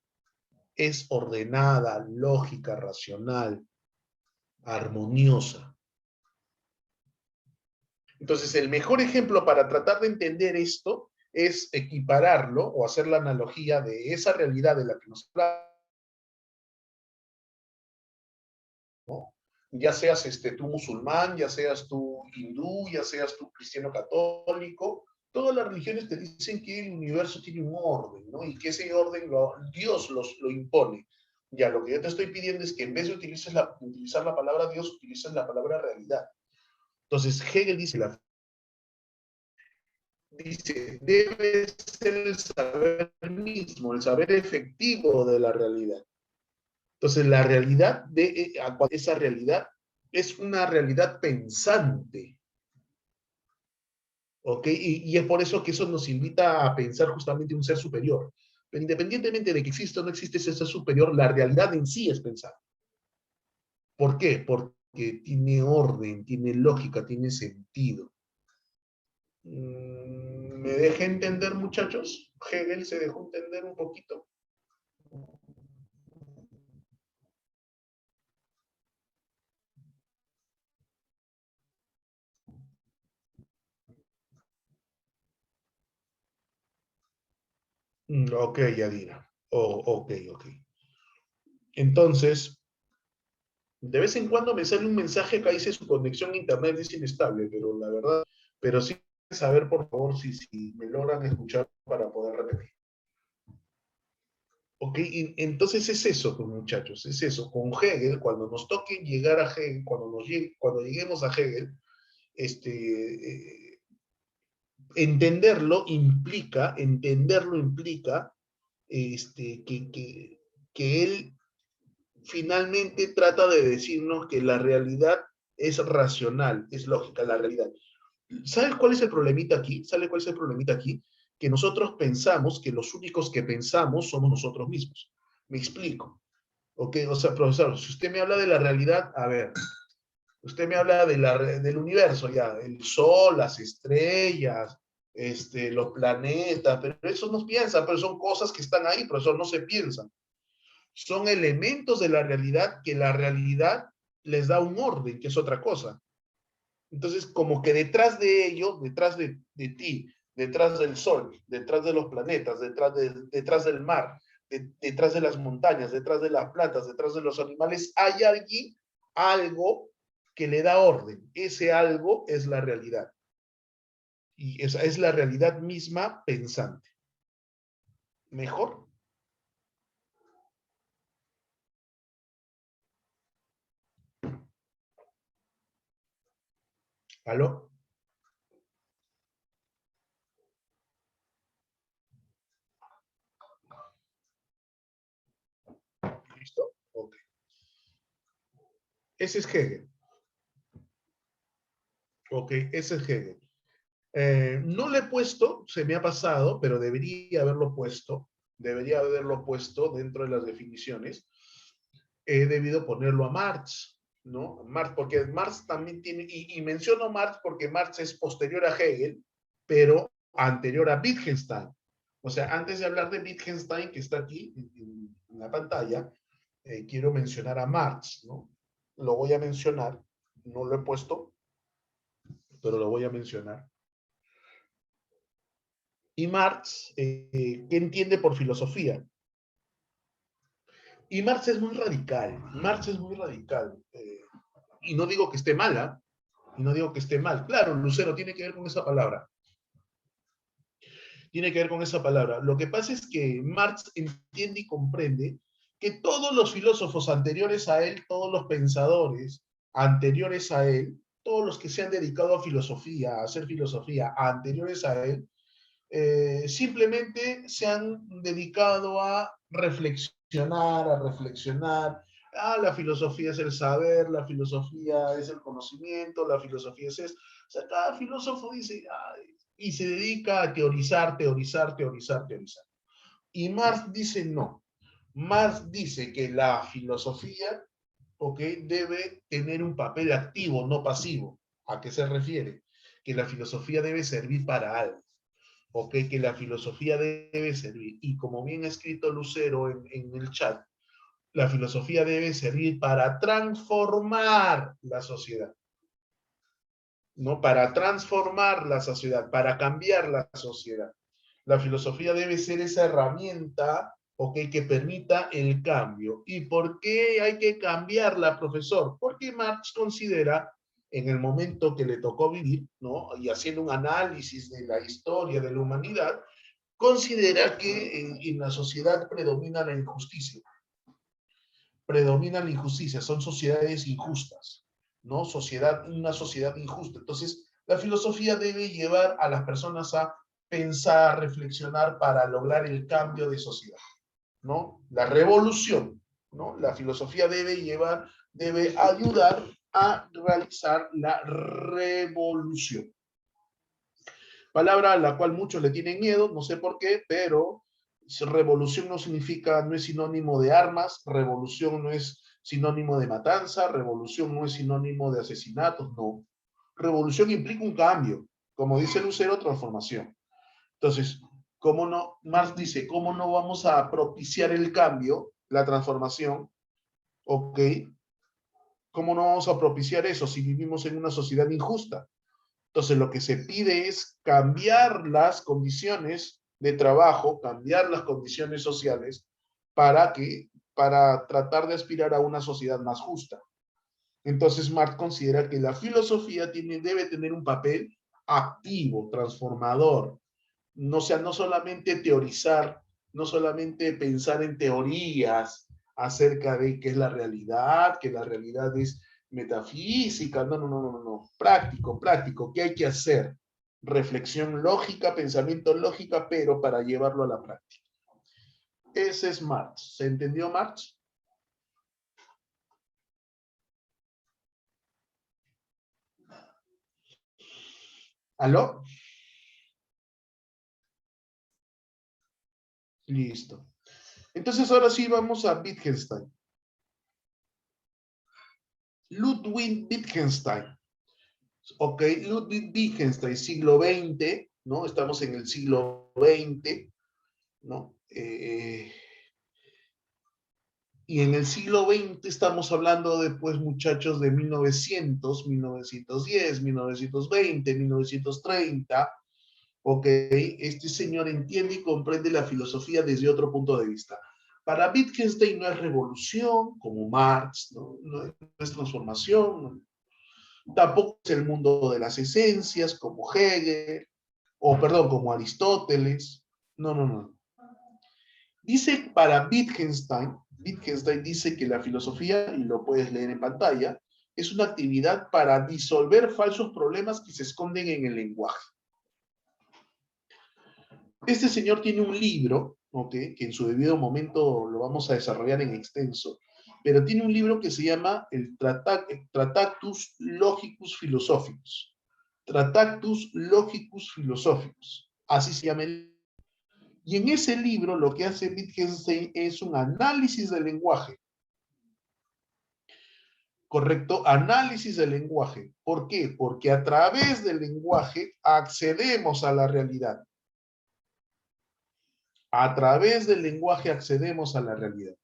es ordenada, lógica, racional, armoniosa. Entonces, el mejor ejemplo para tratar de entender esto es equipararlo o hacer la analogía de esa realidad de la que nos habla, ¿no? Ya seas tú musulmán, ya seas tú hindú, ya seas tú cristiano católico, todas las religiones te dicen que el universo tiene un orden, ¿no? Y que ese orden Dios lo impone. Ya, lo que yo te estoy pidiendo es que en vez de utilizar la palabra Dios, utilices la palabra realidad. Entonces, Hegel dice, debe ser el saber mismo, el saber efectivo de la realidad. Entonces, la realidad esa realidad es una realidad pensante. ¿Ok? Y es por eso que eso nos invita a pensar justamente un ser superior. Pero independientemente de que exista o no existe ese ser superior, la realidad en sí es pensar. ¿Por qué? Porque tiene orden, tiene lógica, tiene sentido. ¿Me dejé entender, muchachos? ¿Hegel se dejó entender un poquito? Ok, Yadira. Ok, ok. Entonces, de vez en cuando me sale un mensaje que dice su conexión a internet es inestable, pero la verdad, pero sí saber, por favor, si me logran escuchar para poder repetir. Ok, y entonces es eso, pues, muchachos, es eso. Con Hegel, cuando nos toque llegar a Hegel, cuando lleguemos a Hegel, entenderlo implica que él finalmente trata de decirnos que la realidad es racional, es lógica, la realidad. ¿Sabes cuál es el problemita aquí? ¿Sabes cuál es el problemita aquí? Que nosotros pensamos que los únicos que pensamos somos nosotros mismos. Me explico. ¿Ok? O sea, profesor, si usted me habla de la realidad, a ver, usted me habla del universo ya, el sol, las estrellas, los planetas, pero eso no piensa, pero son cosas que están ahí, profesor, no se piensan. Son elementos de la realidad que la realidad les da un orden, que es otra cosa. Entonces, como que detrás de ello, detrás de ti, detrás del sol, detrás de los planetas, detrás del mar, detrás de las montañas, detrás de las plantas, detrás de los animales, hay allí algo que le da orden. Ese algo es la realidad. Y esa es la realidad misma pensante. ¿Mejor? ¿Aló? ¿Listo? Ok. Ese es Hegel. Ok, ese es Hegel. No lo he puesto, se me ha pasado, pero debería haberlo puesto dentro de las definiciones. He debido ponerlo a Marx, ¿no? Marx, porque Marx también tiene, y menciono Marx porque Marx es posterior a Hegel, pero anterior a Wittgenstein. O sea, antes de hablar de Wittgenstein, que está aquí en la pantalla, quiero mencionar a Marx, ¿no? Lo voy a mencionar, no lo he puesto, pero lo voy a mencionar. Y Marx, ¿qué entiende por filosofía? Y Marx es muy radical, Marx es muy radical. Y no digo que esté mala, y no digo que esté mal. Claro, Lucero, tiene que ver con esa palabra. Tiene que ver con esa palabra. Lo que pasa es que Marx entiende y comprende que todos los filósofos anteriores a él, todos los pensadores anteriores a él, todos los que se han dedicado a filosofía, a hacer filosofía anteriores a él, simplemente se han dedicado a reflexionar. Ah, la filosofía es el saber, la filosofía es el conocimiento, la filosofía es esto. O sea, cada filósofo dice, y se dedica a teorizar. Y Marx dice no. Marx dice que la filosofía, ¿ok?, debe tener un papel activo, no pasivo. ¿A qué se refiere? Que la filosofía debe servir para algo. ¿Ok? Que la filosofía debe servir. Y como bien ha escrito Lucero en el chat, la filosofía debe servir para transformar la sociedad, ¿no? Para transformar la sociedad, para cambiar la sociedad. La filosofía debe ser esa herramienta, ¿ok?, que permita el cambio. ¿Y por qué hay que cambiarla, profesor? Porque Marx considera, en el momento que le tocó vivir, ¿no?, y haciendo un análisis de la historia de la humanidad, considera que en la sociedad predomina la injusticia. Predomina la injusticia, son sociedades injustas, ¿no? Una sociedad injusta. Entonces, la filosofía debe llevar a las personas a pensar, reflexionar para lograr el cambio de sociedad, ¿no? La revolución, ¿no? La filosofía debe ayudar a realizar la revolución. palabra a la cual muchos le tienen miedo, no sé por qué, pero revolución no significa, no es sinónimo de armas, revolución no es sinónimo de matanza, revolución no es sinónimo de asesinatos, no. Revolución implica un cambio, como dice Lucero, transformación. Entonces, ¿cómo no? Marx dice, ¿cómo no vamos a propiciar el cambio, la transformación? ¿Ok? ¿Cómo no vamos a propiciar eso si vivimos en una sociedad injusta? Entonces, lo que se pide es cambiar las condiciones de trabajo, cambiar las condiciones sociales para tratar de aspirar a una sociedad más justa. Entonces, Marx considera que la filosofía debe tener un papel activo, transformador, no sea, no solamente teorizar, no solamente pensar en teorías acerca de qué es la realidad, que la realidad es metafísica, no, no, no, no, no, práctico, práctico, ¿qué hay que hacer? Reflexión lógica, pensamiento lógica, pero para llevarlo a la práctica. Ese es Marx. ¿Se entendió Marx? ¿Aló? Listo. Entonces ahora sí vamos a Wittgenstein. Ludwig Wittgenstein. Ok, Ludwig Wittgenstein, siglo XX, ¿no? Estamos en el siglo XX, ¿no? Y en el siglo XX estamos hablando de, pues, muchachos de 1900, 1910, 1920, 1930, ok, este señor entiende y comprende la filosofía desde otro punto de vista. Para Wittgenstein no es revolución, como Marx, ¿no? No es transformación, ¿no? Tampoco es el mundo de las esencias, como Hegel, o perdón, como Aristóteles. No, no, no. Dice para Wittgenstein, Wittgenstein dice que la filosofía, y lo puedes leer en pantalla, es una actividad para disolver falsos problemas que se esconden en el lenguaje. Este señor tiene un libro, ¿okay?, que en su debido momento lo vamos a desarrollar en extenso, pero tiene un libro que se llama el Tractatus Logicus Philosophicus. Tractatus Logicus Philosophicus. Así se llama el. Y en ese libro lo que hace Wittgenstein es un análisis del lenguaje. ¿Correcto? Análisis del lenguaje. ¿Por qué? Porque a través del lenguaje accedemos a la realidad. A través del lenguaje accedemos a la realidad.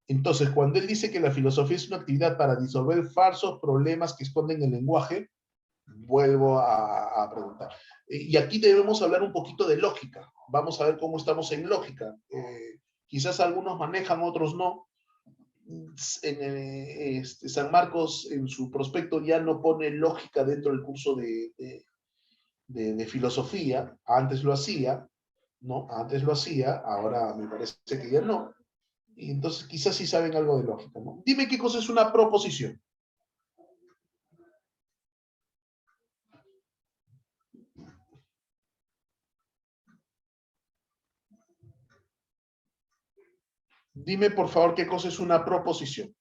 Entonces, cuando él dice que la filosofía es una actividad para disolver falsos problemas que esconden el lenguaje, vuelvo a preguntar. Y aquí debemos hablar un poquito de lógica. Vamos a ver cómo estamos en lógica. Quizás algunos manejan, otros no. San Marcos en su prospecto ya no pone lógica dentro del curso de filosofía. Antes lo hacía, ¿no? Antes lo hacía, ahora me parece que ya no. Y entonces quizás sí saben algo de lógica, ¿no? Dime qué cosa es una proposición. Dime, por favor, qué cosa es una proposición.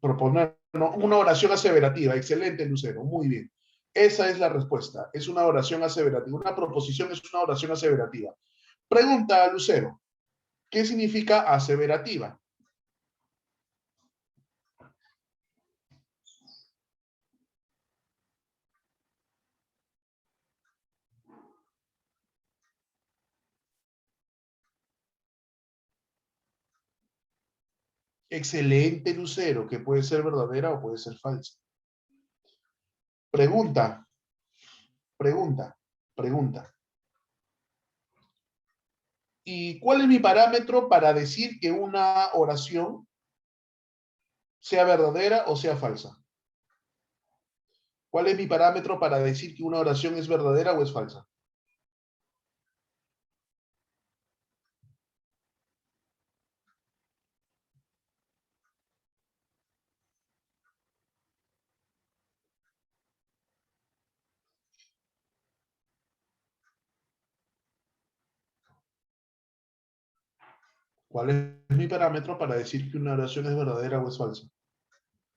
Proponer, no, una oración aseverativa. Excelente, Lucero. Muy bien. Esa es la respuesta. Es una oración aseverativa. Una proposición es una oración aseverativa. Pregunta, Lucero. ¿Qué significa aseverativa? Excelente, Lucero, que puede ser verdadera o puede ser falsa. Pregunta, pregunta, pregunta. ¿Y cuál es mi parámetro para decir que una oración sea verdadera o sea falsa? ¿Cuál es mi parámetro para decir que una oración es verdadera o es falsa? ¿Cuál es mi parámetro para decir que una oración es verdadera o es falsa?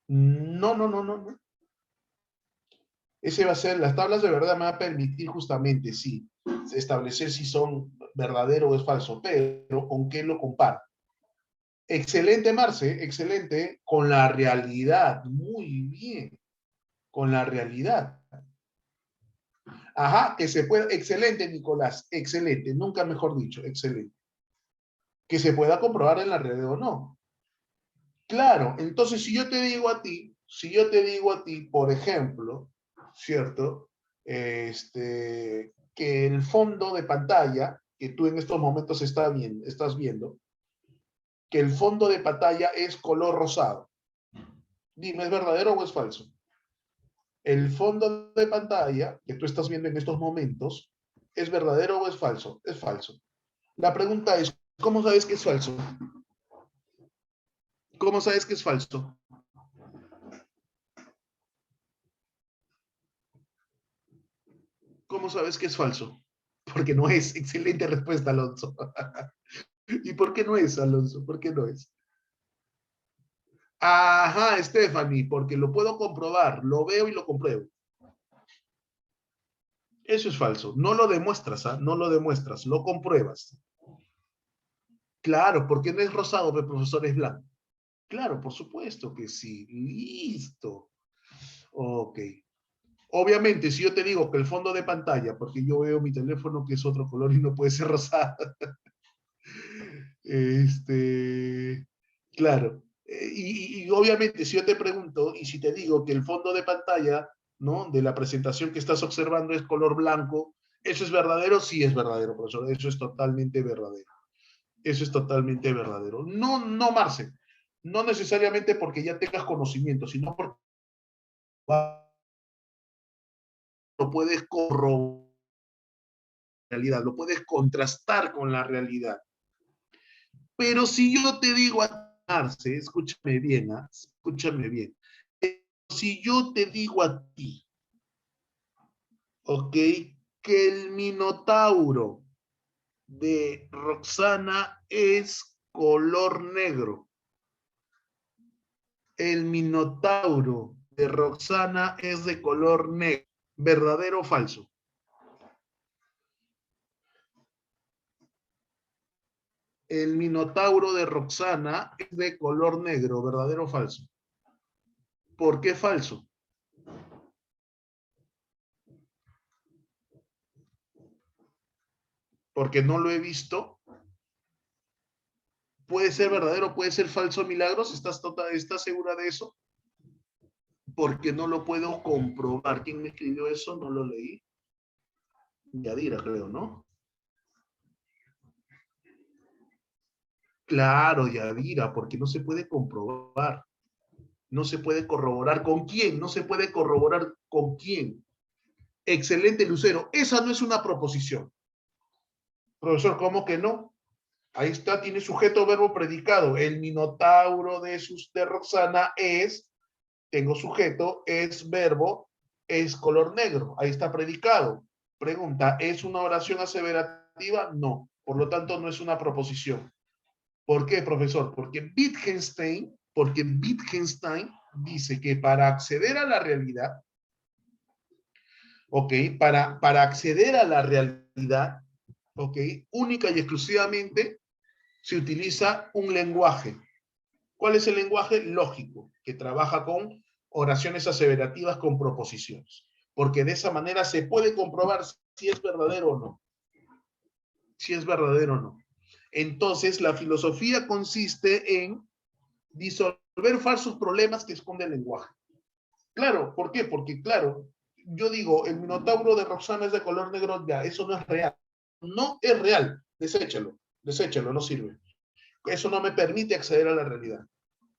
No, no, no, no, no. Ese va a ser, las tablas de verdad me va a permitir justamente, sí, establecer si son verdadero o es falso, pero ¿con qué lo comparo? Excelente, Marce, excelente, con la realidad, muy bien, con la realidad. Ajá, que se pueda, excelente, Nicolás, excelente, nunca mejor dicho, excelente. Que se pueda comprobar en la realidad o no. Claro, entonces si yo te digo a ti, por ejemplo, ¿cierto? Que el fondo de pantalla que tú en estos momentos estás viendo, que el fondo de pantalla es color rosado. Dime, ¿es verdadero o es falso? El fondo de pantalla que tú estás viendo en estos momentos, ¿es verdadero o es falso? Es falso. La pregunta es, ¿cómo sabes que es falso? ¿Cómo sabes que es falso? ¿Cómo sabes que es falso? Porque no es. Excelente respuesta, Alonso. ¿Y por qué no es, Alonso? ¿Por qué no es? Ajá, Stephanie, porque lo puedo comprobar, lo veo y lo compruebo. Eso es falso. No lo demuestras, ¿ah? No lo demuestras, lo compruebas. Claro, porque no es rosado, pero profesor es blanco. Claro, por supuesto que sí. Listo. Ok. Obviamente, si yo te digo que el fondo de pantalla, porque yo veo mi teléfono que es otro color y no puede ser rosado. Claro. Y obviamente, si yo te pregunto y si te digo que el fondo de pantalla, ¿no? De la presentación que estás observando es color blanco, ¿eso es verdadero? Sí es verdadero, profesor. Eso es totalmente verdadero. Eso es totalmente verdadero. No, no, Marce. No necesariamente porque ya tengas conocimiento, sino porque lo puedes corroborar la realidad, lo puedes contrastar con la realidad. Pero si yo te digo a Marce, escúchame bien, ¿ah? Escúchame bien. Si yo te digo a ti, ¿ok? Que el Minotauro de Roxana es color negro. El Minotauro de Roxana es de color negro. ¿Verdadero o falso? El Minotauro de Roxana es de color negro. ¿Verdadero o falso? ¿Por qué falso? Porque no lo he visto. Puede ser verdadero, puede ser falso, Milagros. ¿Estás segura de eso? Porque no lo puedo comprobar. ¿Quién me escribió eso? No lo leí. Yadira, creo, ¿no? Claro, Yadira, porque no se puede comprobar. No se puede corroborar. ¿Con quién? No se puede corroborar con quién. Excelente, Lucero. Esa no es una proposición. Profesor, ¿cómo que no? Ahí está, tiene sujeto, verbo, predicado. El Minotauro de Roxana es, tengo sujeto, es verbo, es color negro. Ahí está predicado. Pregunta, ¿es una oración aseverativa? No. Por lo tanto, no es una proposición. ¿Por qué, profesor? Porque Wittgenstein dice que para acceder a la realidad, ¿ok? Para acceder a la realidad, ¿ok? Única y exclusivamente se utiliza un lenguaje. ¿Cuál es el lenguaje? Lógico, que trabaja con oraciones aseverativas con proposiciones. Porque de esa manera se puede comprobar si es verdadero o no. Si es verdadero o no. Entonces, la filosofía consiste en disolver falsos problemas que esconde el lenguaje. Claro, ¿por qué? Porque, claro, yo digo, el Minotauro de Roxana es de color negro, ya, eso no es real. No es real, deséchalo, no sirve. Eso no me permite acceder a la realidad.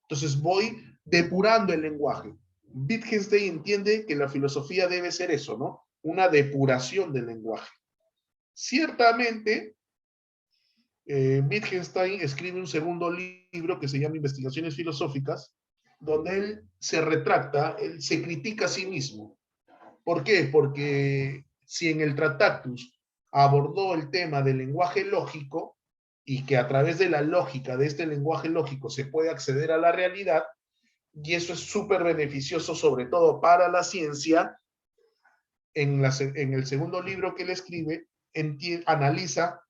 Entonces voy depurando el lenguaje. Wittgenstein entiende que la filosofía debe ser eso, ¿no? Una depuración del lenguaje. Ciertamente, Wittgenstein escribe un segundo libro que se llama Investigaciones Filosóficas, donde él se retracta, él se critica a sí mismo. ¿Por qué? Porque si en el Tractatus abordó el tema del lenguaje lógico, y que a través de la lógica, de este lenguaje lógico, se puede acceder a la realidad, y eso es súper beneficioso, sobre todo para la ciencia. En el segundo libro que él escribe, analiza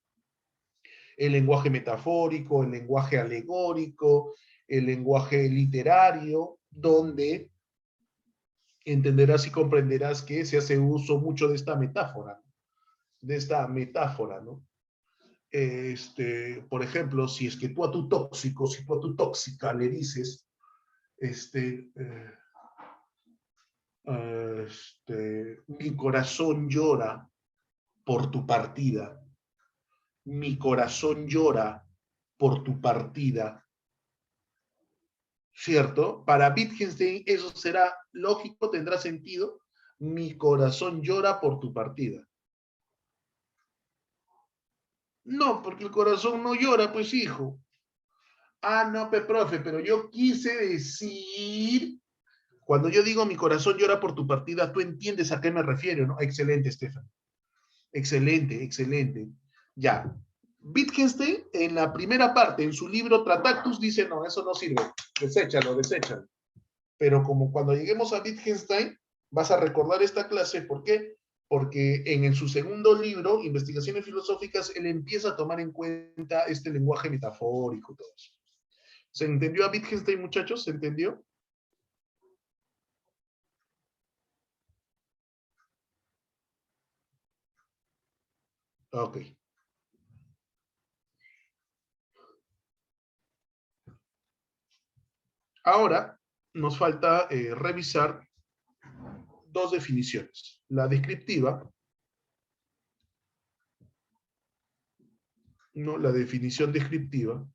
el lenguaje metafórico, el lenguaje alegórico, el lenguaje literario, donde entenderás y comprenderás que se hace uso mucho de esta metáfora, ¿no? Por ejemplo, si es que tú a tu tóxico, si tú a tu tóxica le dices, mi corazón llora por tu partida, mi corazón llora por tu partida, ¿cierto? Para Wittgenstein eso será lógico, tendrá sentido, mi corazón llora por tu partida. No, porque el corazón no llora, pues hijo. Ah, no, profe, pero yo quise decir, cuando yo digo mi corazón llora por tu partida, tú entiendes a qué me refiero, ¿no? Excelente, Estefan. Excelente, excelente. Ya. Wittgenstein, en la primera parte, en su libro Tractatus, dice, no, eso no sirve. Deséchalo, deséchalo. Pero como cuando lleguemos a Wittgenstein, vas a recordar esta clase. ¿Por qué? Porque su segundo libro, Investigaciones Filosóficas, él empieza a tomar en cuenta este lenguaje metafórico y todo eso. ¿Se entendió a Wittgenstein, muchachos? ¿Se entendió? Ok. Ahora nos falta revisar dos definiciones. La descriptiva, ¿no? La definición descriptiva.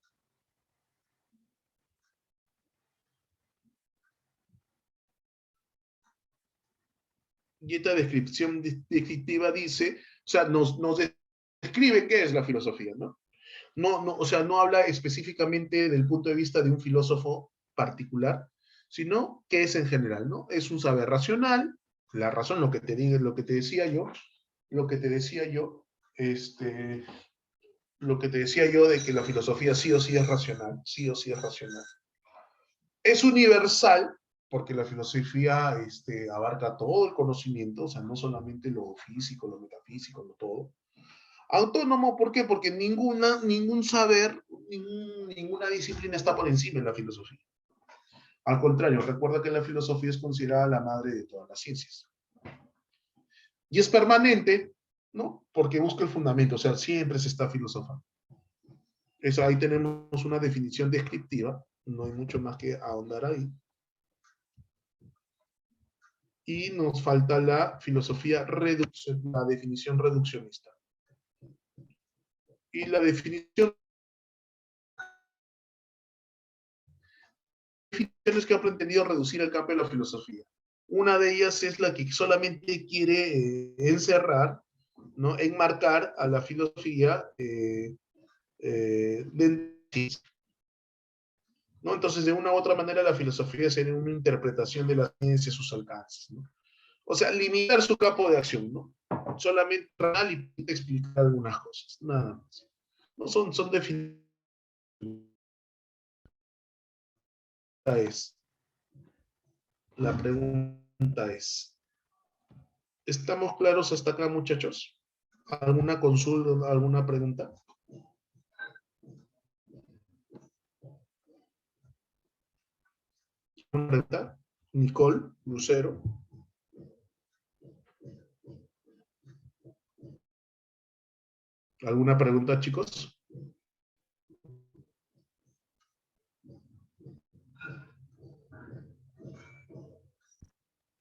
Y esta descripción descriptiva dice, o sea, nos describe qué es la filosofía, ¿no? O sea, no habla específicamente del punto de vista de un filósofo particular, sino que es en general, ¿no? Es un saber racional, la razón, lo que te digo, lo que te decía yo, lo que te decía yo, lo que te decía yo de que la filosofía sí o sí es racional, sí o sí es racional. Es universal, porque la filosofía abarca todo el conocimiento, o sea, no solamente lo físico, lo metafísico, lo todo. Autónomo, ¿por qué? Porque ningún saber, ninguna disciplina está por encima de la filosofía. Al contrario, recuerda que la filosofía es considerada la madre de todas las ciencias. Y es permanente, ¿no? Porque busca el fundamento, o sea, siempre se está filosofando. Eso, ahí tenemos una definición descriptiva, no hay mucho más que ahondar ahí. Y nos falta la filosofía la definición reduccionista. Y la definición es que ha pretendido reducir el campo de la filosofía. Una de ellas es la que solamente quiere encerrar, ¿no? Enmarcar a la filosofía ¿no? Entonces, de una u otra manera, la filosofía sería una interpretación de la ciencia, sus alcances, ¿no? O sea, limitar su campo de acción, ¿no? Solamente y explicar algunas cosas, nada más. No son definiciones. La pregunta es, ¿estamos claros hasta acá, muchachos? ¿Alguna consulta, alguna pregunta? ¿Una pregunta? Nicole, Lucero. ¿Alguna pregunta, chicos?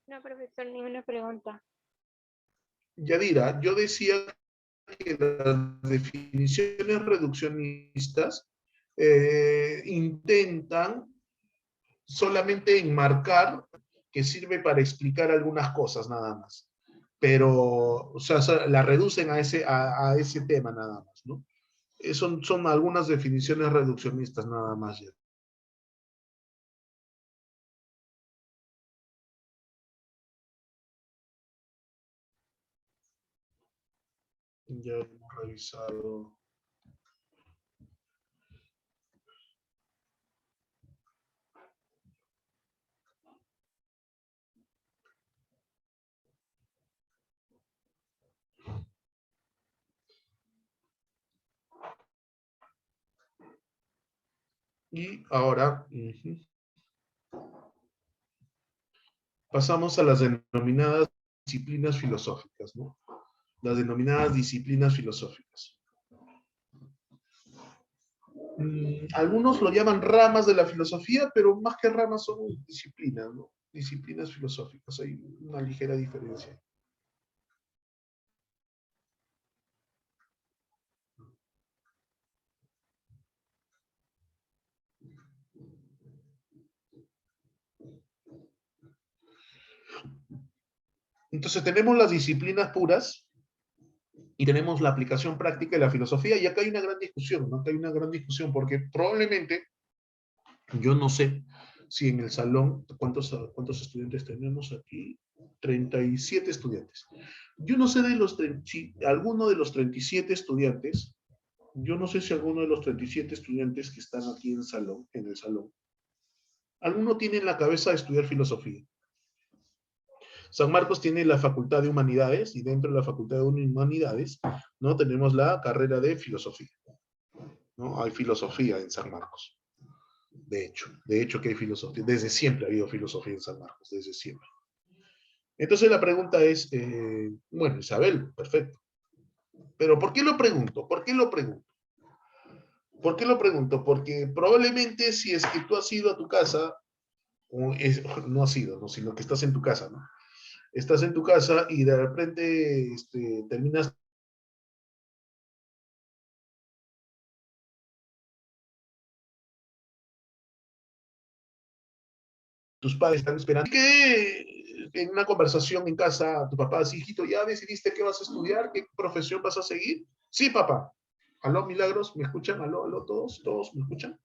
No, profesor, ninguna pregunta. Yadira, yo decía que las definiciones reduccionistas intentan solamente enmarcar que sirve para explicar algunas cosas nada más. Pero, o sea, la reducen a ese tema nada más, ¿no? Son algunas definiciones reduccionistas nada más. Ya hemos revisado. Y ahora pasamos a las denominadas disciplinas filosóficas, ¿no? Las denominadas disciplinas filosóficas. Algunos lo llaman ramas de la filosofía, pero más que ramas son disciplinas, ¿no? Disciplinas filosóficas, hay una ligera diferencia. Entonces tenemos las disciplinas puras y tenemos la aplicación práctica de la filosofía, y acá hay una gran discusión, ¿no? Acá hay una gran discusión, porque probablemente, yo no sé si en el salón, ¿cuántos estudiantes tenemos aquí? 37 estudiantes. Yo no sé si alguno de los 37 estudiantes, yo no sé si alguno de los 37 estudiantes que están aquí en el salón, alguno tiene en la cabeza de estudiar filosofía. San Marcos tiene la Facultad de Humanidades, y dentro de la Facultad de Humanidades, ¿no? Tenemos la carrera de filosofía, ¿no? Hay filosofía en San Marcos. De hecho que hay filosofía. Desde siempre ha habido filosofía en San Marcos, desde siempre. Entonces la pregunta es, bueno, Isabel, perfecto. Pero ¿por qué lo pregunto? ¿Por qué lo pregunto? ¿Por qué lo pregunto? Porque probablemente si es que tú has ido a tu casa, no has ido, ¿no? Sino que estás en tu casa, ¿no? Estás en tu casa y de repente terminas tus padres están esperando. Que en una conversación en casa, tu papá dice, hijito, ¿ya decidiste qué vas a estudiar? ¿Qué profesión vas a seguir? Sí, papá. ¿Aló, Milagros? ¿Me escuchan? ¿Aló, aló, todos? ¿Todos me escuchan?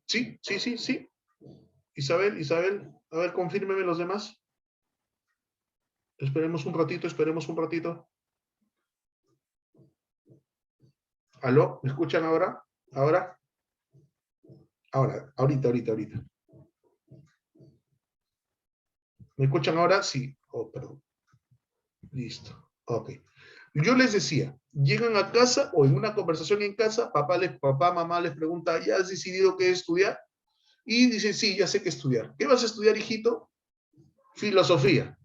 Sí, sí, sí, sí. Isabel, a ver, confírmeme los demás. Esperemos un ratito, esperemos un ratito. ¿Aló? ¿Me escuchan ahora? ¿Ahora? Ahora, ahorita. ¿Me escuchan ahora? Sí. Oh, perdón. Listo. Ok. Yo les decía, llegan a casa o en una conversación en casa, mamá les pregunta, ¿ya has decidido qué estudiar? Y dice, sí, ya sé qué estudiar. ¿Qué vas a estudiar, hijito? Filosofía.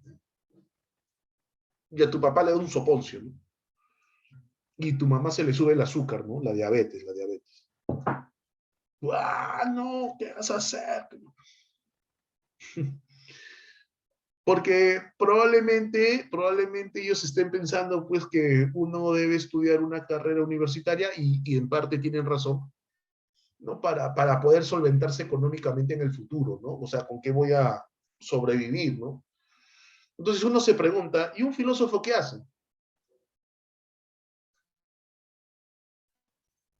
Y a tu papá le da un soponcio, ¿no? Y tu mamá se le sube el azúcar, ¿no? La diabetes. ¡Ah, no! ¿Qué vas a hacer? Porque probablemente ellos estén pensando pues que uno debe estudiar una carrera universitaria y en parte tienen razón, ¿no? Para poder solventarse económicamente en el futuro, ¿no? O sea, ¿con qué voy a sobrevivir, ¿no? Entonces uno se pregunta, ¿y un filósofo qué hace?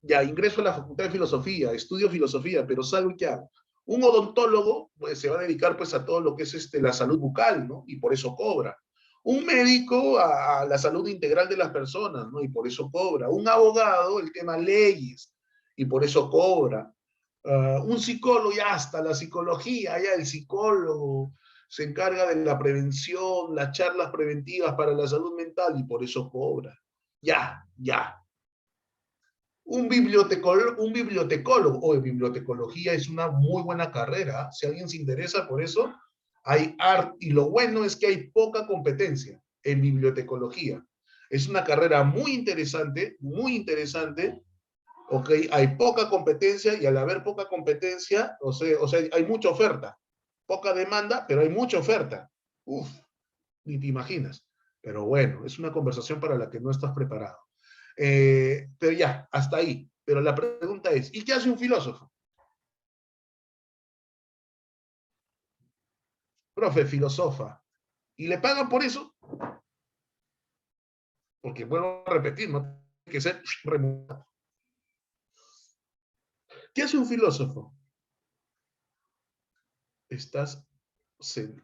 Ya, ingreso a la Facultad de Filosofía, estudio filosofía, pero ¿sabe qué hago? Un odontólogo, pues, se va a dedicar, pues, a todo lo que es la salud bucal, ¿no? Y por eso cobra. Un médico a la salud integral de las personas, ¿no? Y por eso cobra. Un abogado, el tema leyes, y por eso cobra. Un psicólogo, ya hasta la psicología, ya el psicólogo se encarga de la prevención, las charlas preventivas para la salud mental, y por eso cobra. Ya. Un bibliotecólogo o bibliotecología es una muy buena carrera. Si alguien se interesa por eso, hay arte. Y lo bueno es que hay poca competencia en bibliotecología. Es una carrera muy interesante, muy interesante. Ok, hay poca competencia y al haber poca competencia, o sea, hay mucha oferta. Poca demanda, pero hay mucha oferta. Uf, ni te imaginas. Pero bueno, es una conversación para la que no estás preparado. Pero ya, hasta ahí. Pero la pregunta es, ¿y qué hace un filósofo? Profe, filosofa. ¿Y le pagan por eso? Porque vuelvo a repetir, no tiene que ser remunerado. ¿Qué hace un filósofo?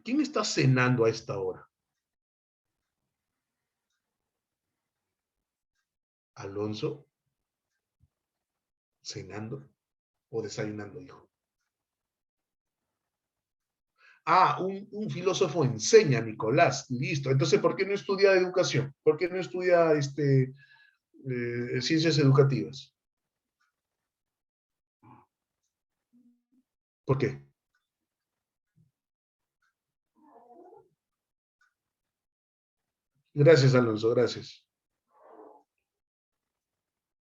¿Quién está cenando a esta hora? Alonso, cenando o desayunando, hijo. Ah, un filósofo enseña, Nicolás. Listo. Entonces, ¿por qué no estudia educación? ¿Por qué no estudia ciencias educativas? ¿Por qué? Gracias, Alonso, gracias.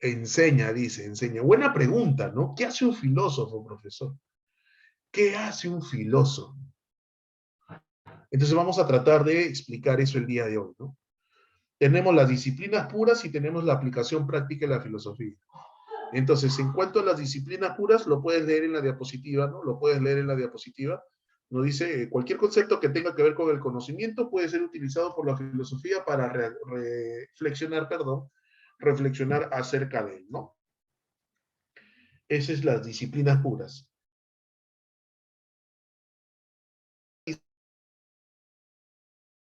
Enseña, dice, enseña. Buena pregunta, ¿no? ¿Qué hace un filósofo, profesor? ¿Qué hace un filósofo? Entonces vamos a tratar de explicar eso el día de hoy, ¿no? Tenemos las disciplinas puras y tenemos la aplicación práctica de la filosofía. Entonces, en cuanto a las disciplinas puras, lo puedes leer en la diapositiva, ¿no? Lo puedes leer en la diapositiva. Nos dice, cualquier concepto que tenga que ver con el conocimiento puede ser utilizado por la filosofía para reflexionar acerca de él, ¿no? Esas son las disciplinas puras.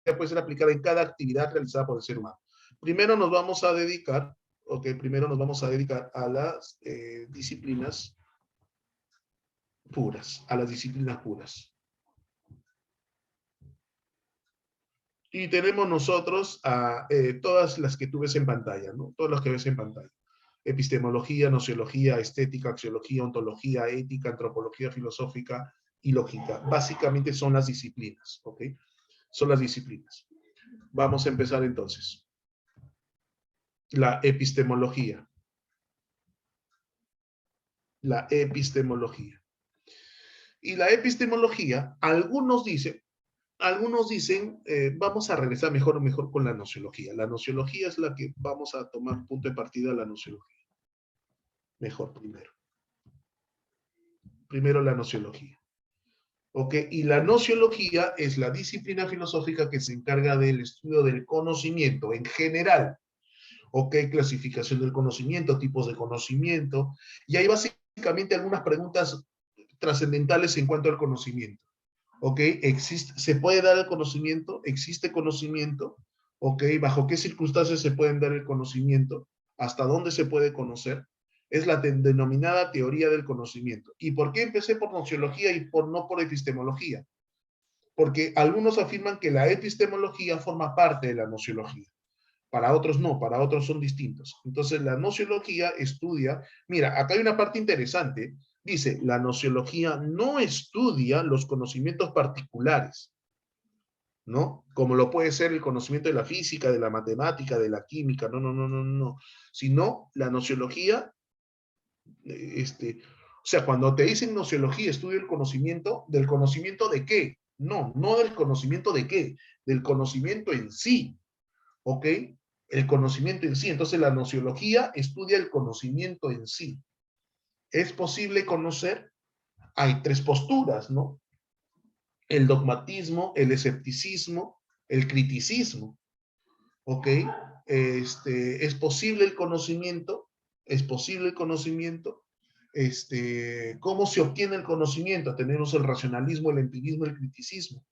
Puede ser aplicada en cada actividad realizada por el ser humano. Primero nos vamos a dedicar, primero nos vamos a dedicar a las disciplinas puras, a las disciplinas puras. Y tenemos nosotros a todas las que tú ves en pantalla, ¿no? Todas las que ves en pantalla. Epistemología, nociología, estética, axiología, ontología, ética, antropología filosófica y lógica. Básicamente son las disciplinas, ¿ok? Son las disciplinas. Vamos a empezar entonces. La epistemología. La epistemología. Y la epistemología, algunos dicen, vamos a regresar mejor con la nociología. La nociología es la que vamos a tomar punto de partida, la nociología. Mejor primero. Primero la nociología. ¿Ok? Y la nociología es la disciplina filosófica que se encarga del estudio del conocimiento en general. ¿Ok? Clasificación del conocimiento, tipos de conocimiento. Y hay básicamente algunas preguntas trascendentales en cuanto al conocimiento. ¿Ok? ¿Se puede dar el conocimiento? ¿Existe conocimiento? ¿Ok? ¿Bajo qué circunstancias se pueden dar el conocimiento? ¿Hasta dónde se puede conocer? Es la denominada teoría del conocimiento. ¿Y por qué empecé por nociología y no por epistemología? Porque algunos afirman que la epistemología forma parte de la nociología. Para otros no, para otros son distintos. Entonces la nociología estudia, mira, acá hay una parte interesante, dice, la nociología no estudia los conocimientos particulares, ¿no? Como lo puede ser el conocimiento de la física, de la matemática, de la química, no, sino la nociología, o sea, cuando te dicen nociología, estudia el conocimiento, ¿del conocimiento de qué? No del conocimiento de qué, del conocimiento en sí, ¿ok? El conocimiento en sí. Entonces la nociología estudia el conocimiento en sí. ¿Es posible conocer? Hay tres posturas, ¿no? El dogmatismo, el escepticismo, el criticismo, ¿ok? ¿Es posible el conocimiento? ¿Es posible el conocimiento? ¿Cómo se obtiene el conocimiento? Tenemos el racionalismo, el empirismo, el criticismo,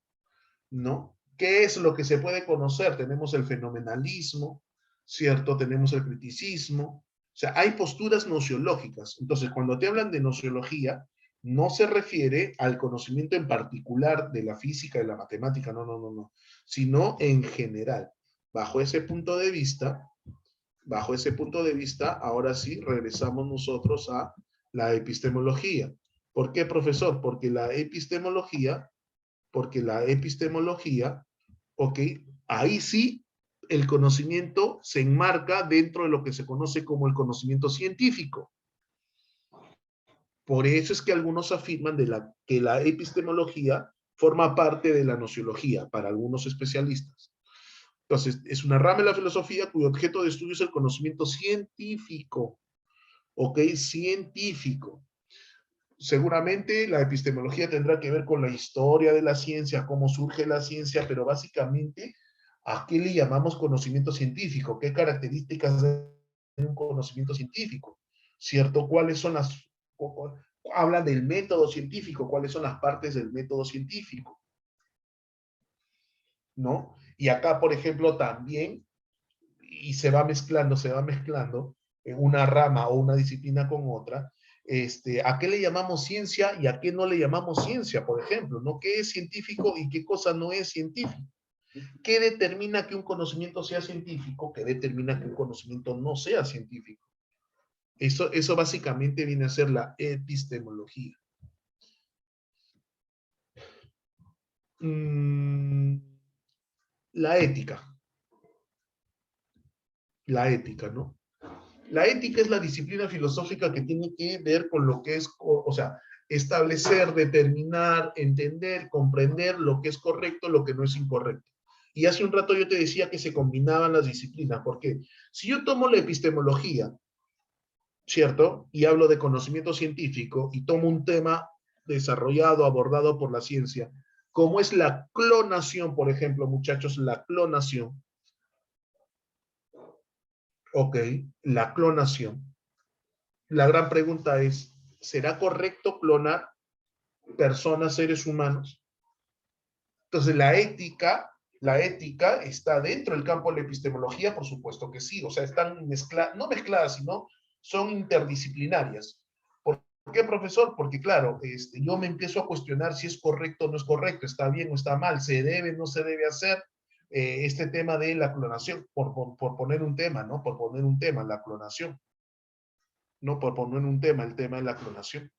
¿no? ¿Qué es lo que se puede conocer? Tenemos el fenomenalismo, ¿cierto? Tenemos el criticismo. O sea, hay posturas nociológicas. Entonces, cuando te hablan de nociología, no se refiere al conocimiento en particular de la física, de la matemática, no, sino en general. Bajo ese punto de vista, ahora sí, regresamos nosotros a la epistemología. ¿Por qué, profesor? Porque la epistemología, ok, ahí sí el conocimiento se enmarca dentro de lo que se conoce como el conocimiento científico. Por eso es que algunos afirman que la epistemología forma parte de la nociología, para algunos especialistas. Entonces, es una rama de la filosofía cuyo objeto de estudio es el conocimiento científico. ¿Ok? Científico. Seguramente la epistemología tendrá que ver con la historia de la ciencia, cómo surge la ciencia, pero básicamente, ¿a qué le llamamos conocimiento científico? ¿Qué características de un conocimiento científico? ¿Cierto? ¿Cuáles son habla del método científico, cuáles son las partes del método científico? ¿No? Y acá, por ejemplo, también, y se va mezclando en una rama o una disciplina con otra, ¿a qué le llamamos ciencia y a qué no le llamamos ciencia, por ejemplo? ¿No? ¿Qué es científico y qué cosa no es científico? ¿Qué determina que un conocimiento sea científico? ¿Qué determina que un conocimiento no sea científico? Eso básicamente viene a ser la epistemología. mm, la ética. La ética, ¿no? La ética es la disciplina filosófica que tiene que ver con lo que es, o sea, establecer, determinar, entender, comprender lo que es correcto, lo que no es incorrecto. Y hace un rato yo te decía que se combinaban las disciplinas, porque si yo tomo la epistemología, ¿cierto? Y hablo de conocimiento científico y tomo un tema desarrollado, abordado por la ciencia, como es la clonación, por ejemplo, muchachos, la clonación, ok, la clonación. La gran pregunta es, ¿será correcto clonar personas, seres humanos? Entonces, la ética está dentro del campo de la epistemología, por supuesto que sí, o sea, están mezcladas, no mezcladas, sino son interdisciplinarias. ¿Por qué, profesor? Porque, claro, yo me empiezo a cuestionar si es correcto o no es correcto, está bien o está mal, se debe o no se debe hacer este tema de la clonación, por poner un tema, ¿no? Por poner un tema, la clonación, ¿no? Por poner un tema, el tema de la clonación.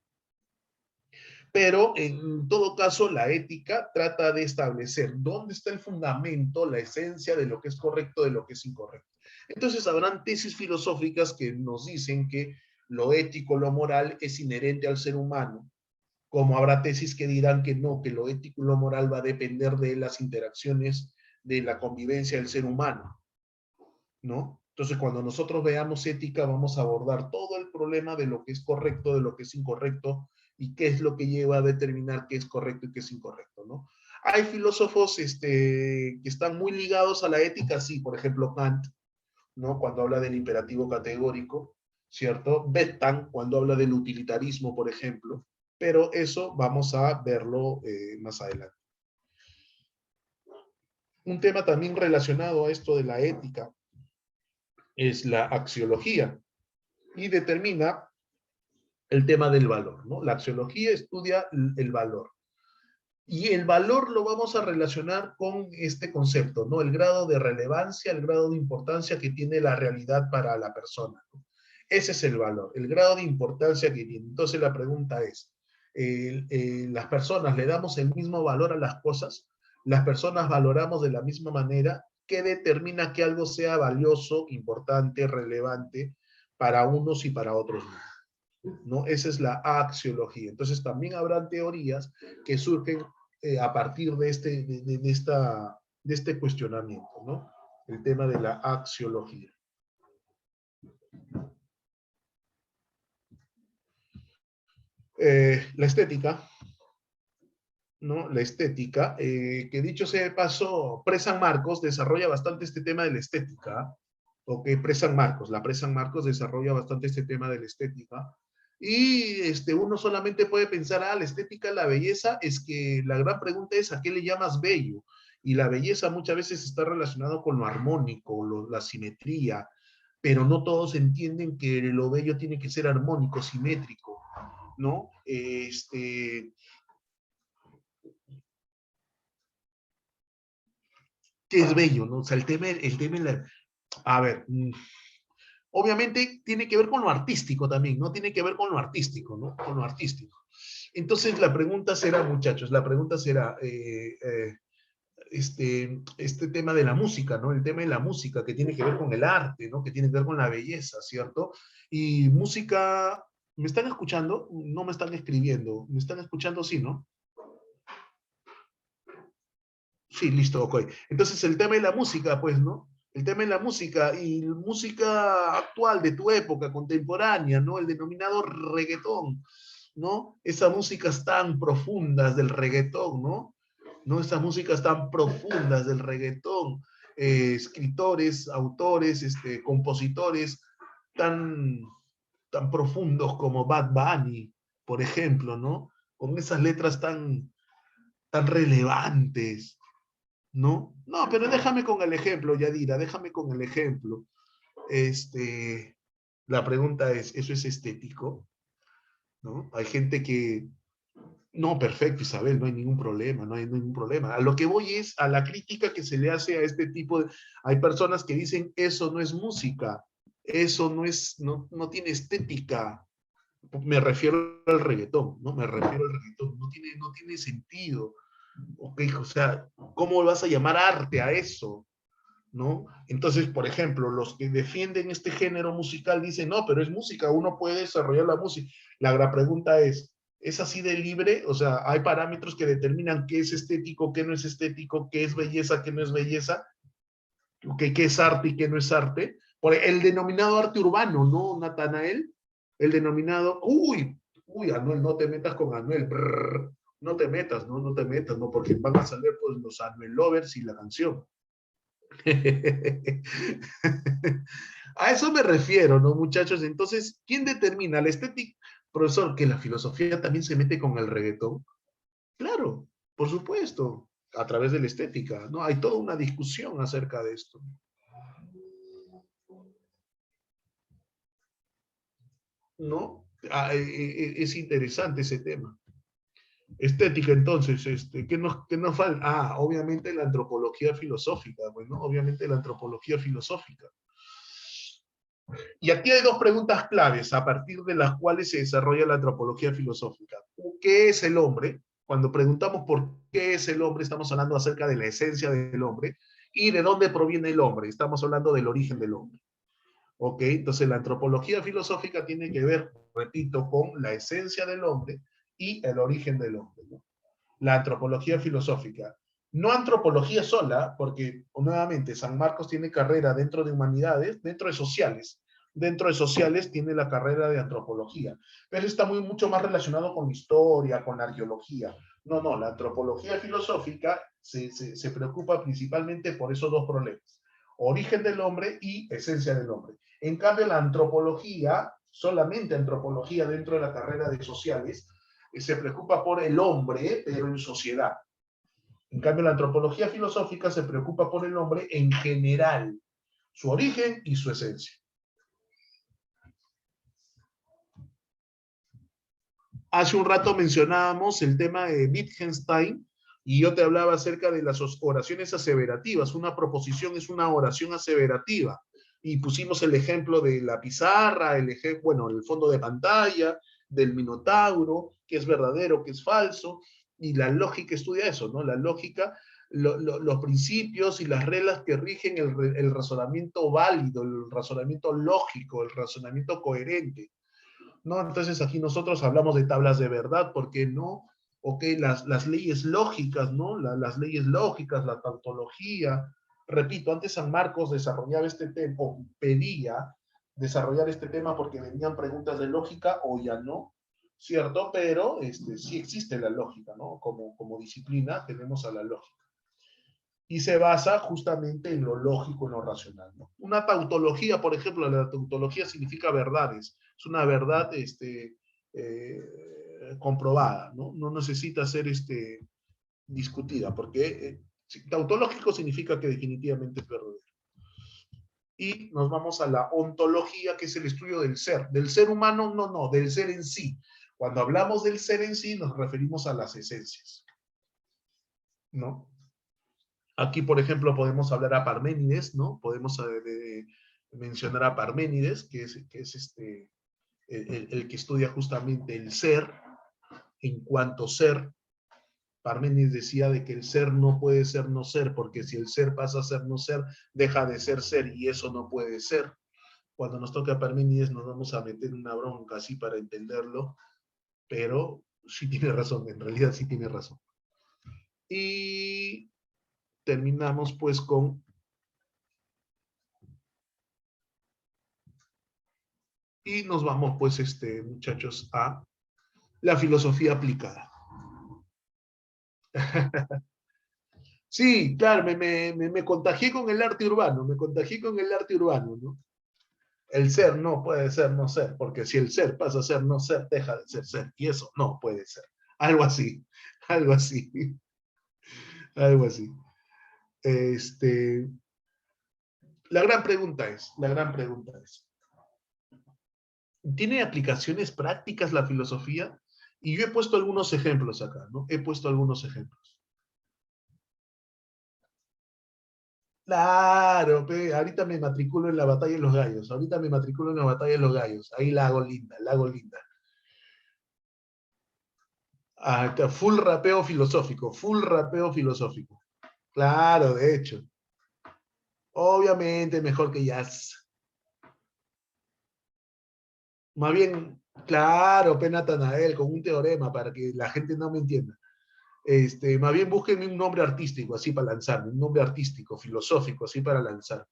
Pero en todo caso, la ética trata de establecer dónde está el fundamento, la esencia de lo que es correcto, de lo que es incorrecto. Entonces, habrán tesis filosóficas que nos dicen que lo ético, lo moral es inherente al ser humano, como habrá tesis que dirán que no, que lo ético y lo moral va a depender de las interacciones, de la convivencia del ser humano, ¿no? Entonces, cuando nosotros veamos ética, vamos a abordar todo el problema de lo que es correcto, de lo que es incorrecto, y qué es lo que lleva a determinar qué es correcto y qué es incorrecto, ¿no? Hay filósofos que están muy ligados a la ética, sí, por ejemplo, Kant, ¿no? Cuando habla del imperativo categórico, ¿cierto? Bentham, cuando habla del utilitarismo, por ejemplo, pero eso vamos a verlo más adelante. Un tema también relacionado a esto de la ética es la axiología y determina el tema del valor, ¿no? La axiología estudia el valor. Y el valor lo vamos a relacionar con este concepto, ¿no? El grado de relevancia, el grado de importancia que tiene la realidad para la persona, ¿no? Ese es el valor, el grado de importancia que tiene. Entonces la pregunta es, ¿las personas le damos el mismo valor a las cosas? ¿Las personas valoramos de la misma manera? ¿Qué determina que algo sea valioso, importante, relevante para unos y para otros no? ¿No? Esa es la axiología. Entonces también habrán teorías que surgen a partir de este cuestionamiento, ¿no? El tema de la axiología. La estética, ¿no? La estética, que dicho sea de paso, Pre-San Marcos desarrolla bastante este tema de la estética, ok, Pre-San Marcos, la Pre-San Marcos desarrolla bastante este tema de la estética, y uno solamente puede pensar, la estética, la belleza, es que la gran pregunta es, ¿a qué le llamas bello? Y la belleza muchas veces está relacionado con lo armónico, la simetría, pero no todos entienden que lo bello tiene que ser armónico, simétrico, ¿no? Que es bello, ¿no? O sea, a ver, obviamente tiene que ver con lo artístico también, ¿no? Tiene que ver con lo artístico, ¿no? Con lo artístico. Entonces la pregunta será, muchachos, la pregunta será, este tema de la música, ¿no? El tema de la música que tiene que ver con el arte, ¿no? Que tiene que ver con la belleza, ¿cierto? Y música, ¿me están escuchando? No me están escribiendo. ¿Me están escuchando? Sí, ¿no? Sí, listo, ok. Entonces el tema de la música, pues, ¿no? El tema de la música y música actual de tu época, contemporánea, ¿no? El denominado reggaetón, ¿no? Esas músicas tan profundas del reggaetón, ¿no? ¿No? Esas músicas tan profundas del reggaetón, escritores, autores, compositores tan, tan profundos como Bad Bunny, por ejemplo, ¿no? Con esas letras tan relevantes, ¿no? No, pero déjame con el ejemplo, Yadira, déjame con el ejemplo. La pregunta es, ¿eso es estético? ¿No? Hay gente que, no, perfecto, Isabel, no hay ningún problema, no hay ningún problema. A lo que voy es a la crítica que se le hace a este tipo de... Hay personas que dicen, eso no es música, eso no tiene estética. Me refiero al reggaetón, ¿no? Me refiero al reggaetón, no tiene sentido. Ok, o sea, ¿cómo vas a llamar arte a eso? ¿No? Entonces, por ejemplo, los que defienden este género musical dicen, no, pero es música, uno puede desarrollar la música. La gran pregunta ¿es así de libre? O sea, ¿hay parámetros que determinan qué es estético, qué no es estético, qué es belleza, qué no es belleza? ¿Qué es arte y qué no es arte? Por el denominado arte urbano, ¿no, Natanael? El denominado, Anuel, no te metas con Anuel, brrr, no te metas, no te metas, no, porque van a salir pues los Anuel lovers y la canción. A eso me refiero, ¿no, muchachos? Entonces, ¿quién determina la estética? Profesor, que la filosofía también se mete con el reggaetón. Claro, por supuesto, a través de la estética, ¿no? Hay toda una discusión acerca de esto, ¿no? Es interesante ese tema. Estética, entonces, ¿qué nos falta? Obviamente la antropología filosófica, bueno, obviamente la antropología filosófica. Y aquí hay dos preguntas claves a partir de las cuales se desarrolla la antropología filosófica. ¿Qué es el hombre? Cuando preguntamos por qué es el hombre, estamos hablando acerca de la esencia del hombre y de dónde proviene el hombre. Estamos hablando del origen del hombre. ¿Ok? Entonces la antropología filosófica tiene que ver, repito, con la esencia del hombre y el origen del hombre, ¿no? La antropología filosófica. No antropología sola, porque nuevamente San Marcos tiene carrera dentro de humanidades, dentro de sociales. Dentro de sociales tiene la carrera de antropología, pero está mucho más relacionado con historia, con arqueología. No, la antropología filosófica se preocupa principalmente por esos dos problemas, origen del hombre y esencia del hombre. En cambio, la antropología, solamente antropología dentro de la carrera de sociales, se preocupa por el hombre, pero en sociedad. En cambio, la antropología filosófica se preocupa por el hombre en general, su origen y su esencia. Hace un rato mencionábamos el tema de Wittgenstein y yo te hablaba acerca de las oraciones aseverativas. Una proposición es una oración aseverativa. Y pusimos el ejemplo de la pizarra, el fondo de pantalla, del Minotauro, que es verdadero, que es falso, y la lógica estudia eso, ¿no? La lógica, los principios y las reglas que rigen el razonamiento válido, el razonamiento lógico, el razonamiento coherente. ¿No? Entonces aquí nosotros hablamos de tablas de verdad, ¿por qué no? Ok, las leyes lógicas, ¿no? Las leyes lógicas, la tautología. Repito, antes San Marcos desarrollaba este tema, o pedía desarrollar este tema porque venían preguntas de lógica, o ya no, ¿cierto? Pero sí existe la lógica, ¿no? Como disciplina tenemos a la lógica. Y se basa justamente en lo lógico, en lo racional, ¿no? Una tautología, por ejemplo, la tautología significa verdades, es una verdad comprobada, ¿no? No necesita ser discutida, porque tautológico significa que definitivamente es verdadero. Y nos vamos a la ontología, que es el estudio del ser humano, no, del ser en sí. Cuando hablamos del ser en sí, nos referimos a las esencias, ¿no? Aquí, por ejemplo, podemos hablar a Parménides, ¿no? Podemos mencionar a Parménides, que es el que estudia justamente el ser en cuanto ser. Parménides decía de que el ser no puede ser no ser, porque si el ser pasa a ser no ser, deja de ser ser, y eso no puede ser. Cuando nos toca Parménides nos vamos a meter una bronca así para entenderlo, pero sí tiene razón, en realidad sí tiene razón. Y terminamos pues con y nos vamos pues muchachos a la filosofía aplicada. Sí, claro, me contagié con el arte urbano, ¿no? El ser no puede ser no ser, porque si el ser pasa a ser no ser, deja de ser ser, y eso no puede ser. Algo así, algo así, algo así. La gran pregunta es, ¿tiene aplicaciones prácticas la filosofía? Y yo he puesto algunos ejemplos acá, ¿no? He puesto algunos ejemplos. Claro, ahorita me matriculo en la batalla de los gallos. Ahorita me matriculo en la batalla de los gallos. Ahí la hago linda, la hago linda. Full rapeo filosófico, full rapeo filosófico. Claro, de hecho. Obviamente mejor que jazz. Más bien, claro, Natanael, con un teorema para que la gente no me entienda. Más bien búsquenme un nombre artístico, así para lanzarme, un nombre artístico, filosófico, así para lanzar.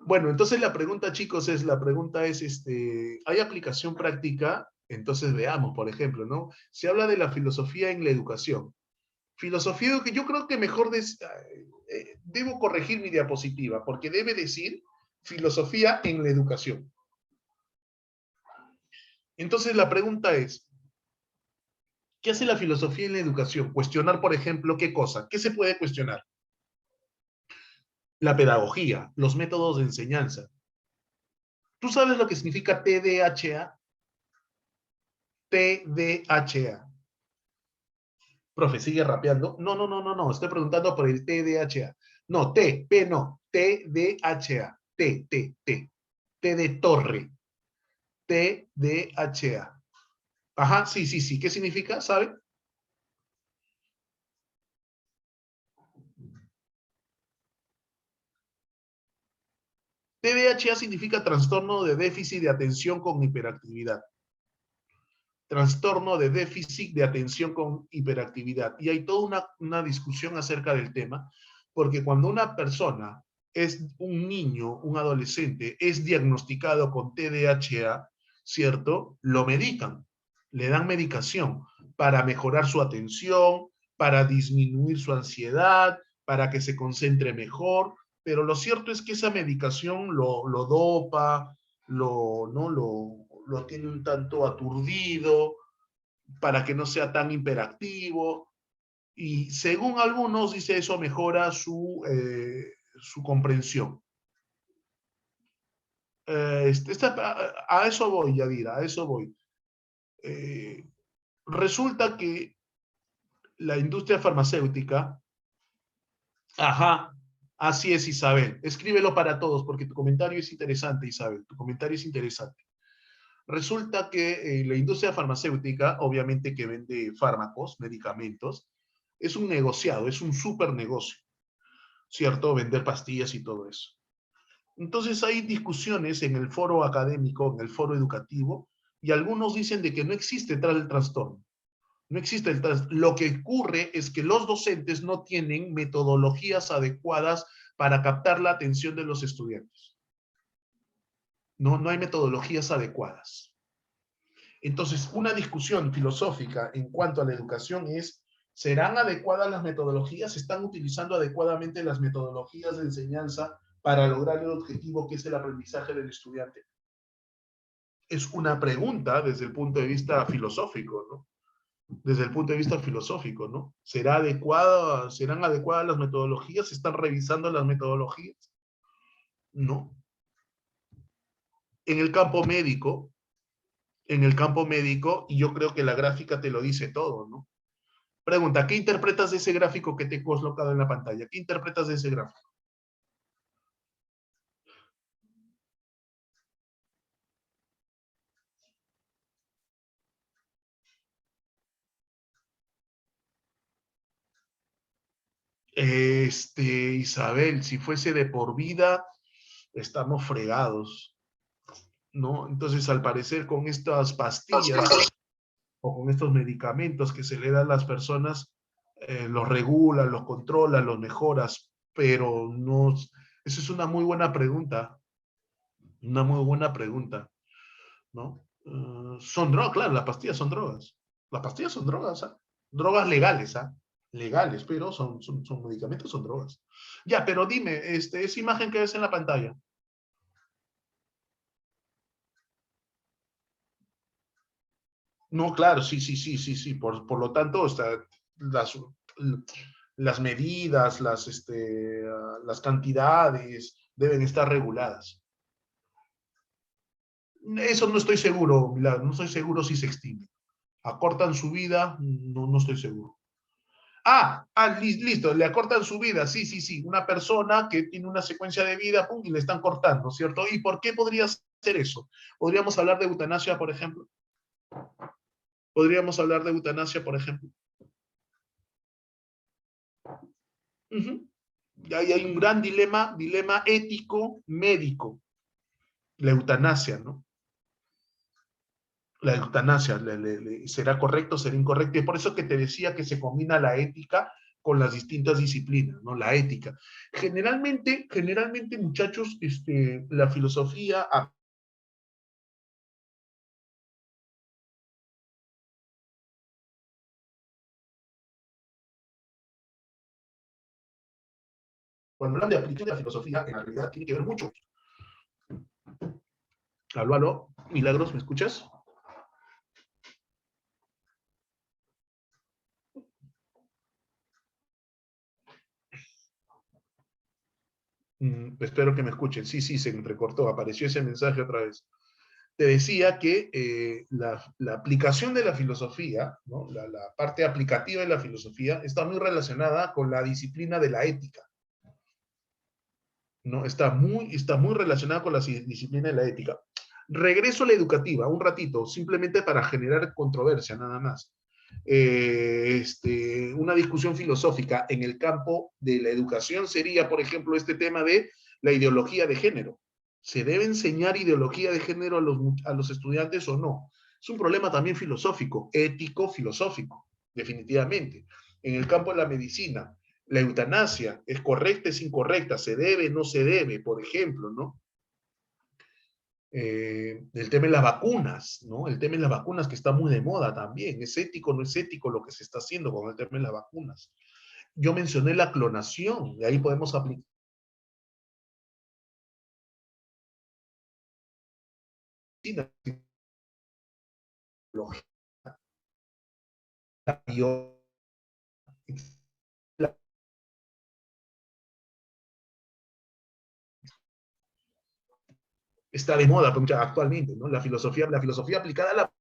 Bueno, entonces la pregunta, chicos, es, ¿hay aplicación práctica? Entonces veamos, por ejemplo, ¿no? Se habla de la filosofía en la educación. Filosofía que yo creo que debo corregir mi diapositiva, porque debe decir filosofía en la educación. Entonces la pregunta es, ¿qué hace la filosofía en la educación? Cuestionar, por ejemplo, ¿qué cosa? ¿Qué se puede cuestionar? La pedagogía, los métodos de enseñanza. ¿Tú sabes lo que significa TDHA? TDHA. Profe, ¿sigue rapeando? No, estoy preguntando por el TDHA. No, P no, TDHA. T. T de torre. TDHA. Ajá, sí. ¿Qué significa? ¿Sabe? TDAH significa trastorno de déficit de atención con hiperactividad. Trastorno de déficit de atención con hiperactividad. Y hay toda una discusión acerca del tema, porque cuando una persona es un niño, un adolescente, es diagnosticado con TDAH, ¿cierto? Lo medican, le dan medicación para mejorar su atención, para disminuir su ansiedad, para que se concentre mejor, pero lo cierto es que esa medicación lo dopa, lo tiene un tanto aturdido, para que no sea tan hiperactivo, y según algunos, dice, eso mejora su comprensión. A eso voy, Yadira, a eso voy. Resulta que la industria farmacéutica, ajá, así es, Isabel, escríbelo para todos, porque tu comentario es interesante, Isabel, tu comentario es interesante. Resulta que la industria farmacéutica, obviamente que vende fármacos, medicamentos, es un negociado, es un súper negocio, ¿cierto? Vender pastillas y todo eso. Entonces hay discusiones en el foro académico, en el foro educativo, y algunos dicen de que no existe tal trastorno. No existe el trastorno. Lo que ocurre es que los docentes no tienen metodologías adecuadas para captar la atención de los estudiantes. No hay metodologías adecuadas. Entonces, una discusión filosófica en cuanto a la educación es, ¿serán adecuadas las metodologías? ¿Se están utilizando adecuadamente las metodologías de enseñanza para lograr el objetivo que es el aprendizaje del estudiante? Es una pregunta desde el punto de vista filosófico, ¿no? Desde el punto de vista filosófico, ¿no? ¿Serán adecuadas las metodologías? ¿Se están revisando las metodologías? No. En el campo médico, y yo creo que la gráfica te lo dice todo, ¿no? Pregunta, ¿qué interpretas de ese gráfico que te he colocado en la pantalla? ¿Qué interpretas de ese gráfico? Isabel, si fuese de por vida, estamos fregados, ¿no? Entonces, al parecer, con estas pastillas o con estos medicamentos que se le dan a las personas, los regulas, los controlas, los mejoras, pero no, esa es una muy buena pregunta, ¿no? Son drogas, claro, las pastillas son drogas. Las pastillas son drogas, ¿ah? Drogas legales, ¿ah? Legales, pero son medicamentos, son drogas. Ya, pero dime, esa imagen que ves en la pantalla. No, claro, sí. Por lo tanto, las medidas, las cantidades deben estar reguladas. Eso no estoy seguro, Milagro, no estoy seguro si se extingue. ¿Acortan su vida? No estoy seguro. Listo, le acortan su vida, sí. Una persona que tiene una secuencia de vida, pum, y le están cortando, ¿cierto? ¿Y por qué podría hacer eso. Podríamos hablar de eutanasia, por ejemplo. Podríamos hablar de eutanasia, por ejemplo. Y ahí hay un gran dilema ético médico. La eutanasia, ¿no? La eutanasia, ¿será correcto, será incorrecto? Y por eso que te decía que se combina la ética con las distintas disciplinas, ¿no? La ética. Generalmente muchachos, la filosofía... Cuando hablan de aplicación de la filosofía, en realidad tiene que ver mucho. Aló, aló, Milagros, ¿me escuchas? Espero que me escuchen. Sí, se entrecortó, apareció ese mensaje otra vez. Te decía que la aplicación de la filosofía, ¿no? La parte aplicativa de la filosofía está muy relacionada con la disciplina de la ética, ¿no? Está muy relacionada con la disciplina de la ética. Regreso a la educativa, un ratito, simplemente para generar controversia, nada más. Una discusión filosófica en el campo de la educación sería, por ejemplo, este tema de la ideología de género. ¿Se debe enseñar ideología de género a los estudiantes o no? Es un problema también filosófico, ético, filosófico, definitivamente. En el campo de la medicina, la eutanasia, ¿es correcta, es incorrecta? ¿Se debe, no se debe? Por ejemplo, ¿no? El tema de las vacunas, ¿no? El tema de las vacunas que está muy de moda también. ¿Es ético o no es ético lo que se está haciendo con el tema de las vacunas? Yo mencioné la clonación, y ahí podemos aplicar. Está de moda actualmente, ¿no? La filosofía aplicada a la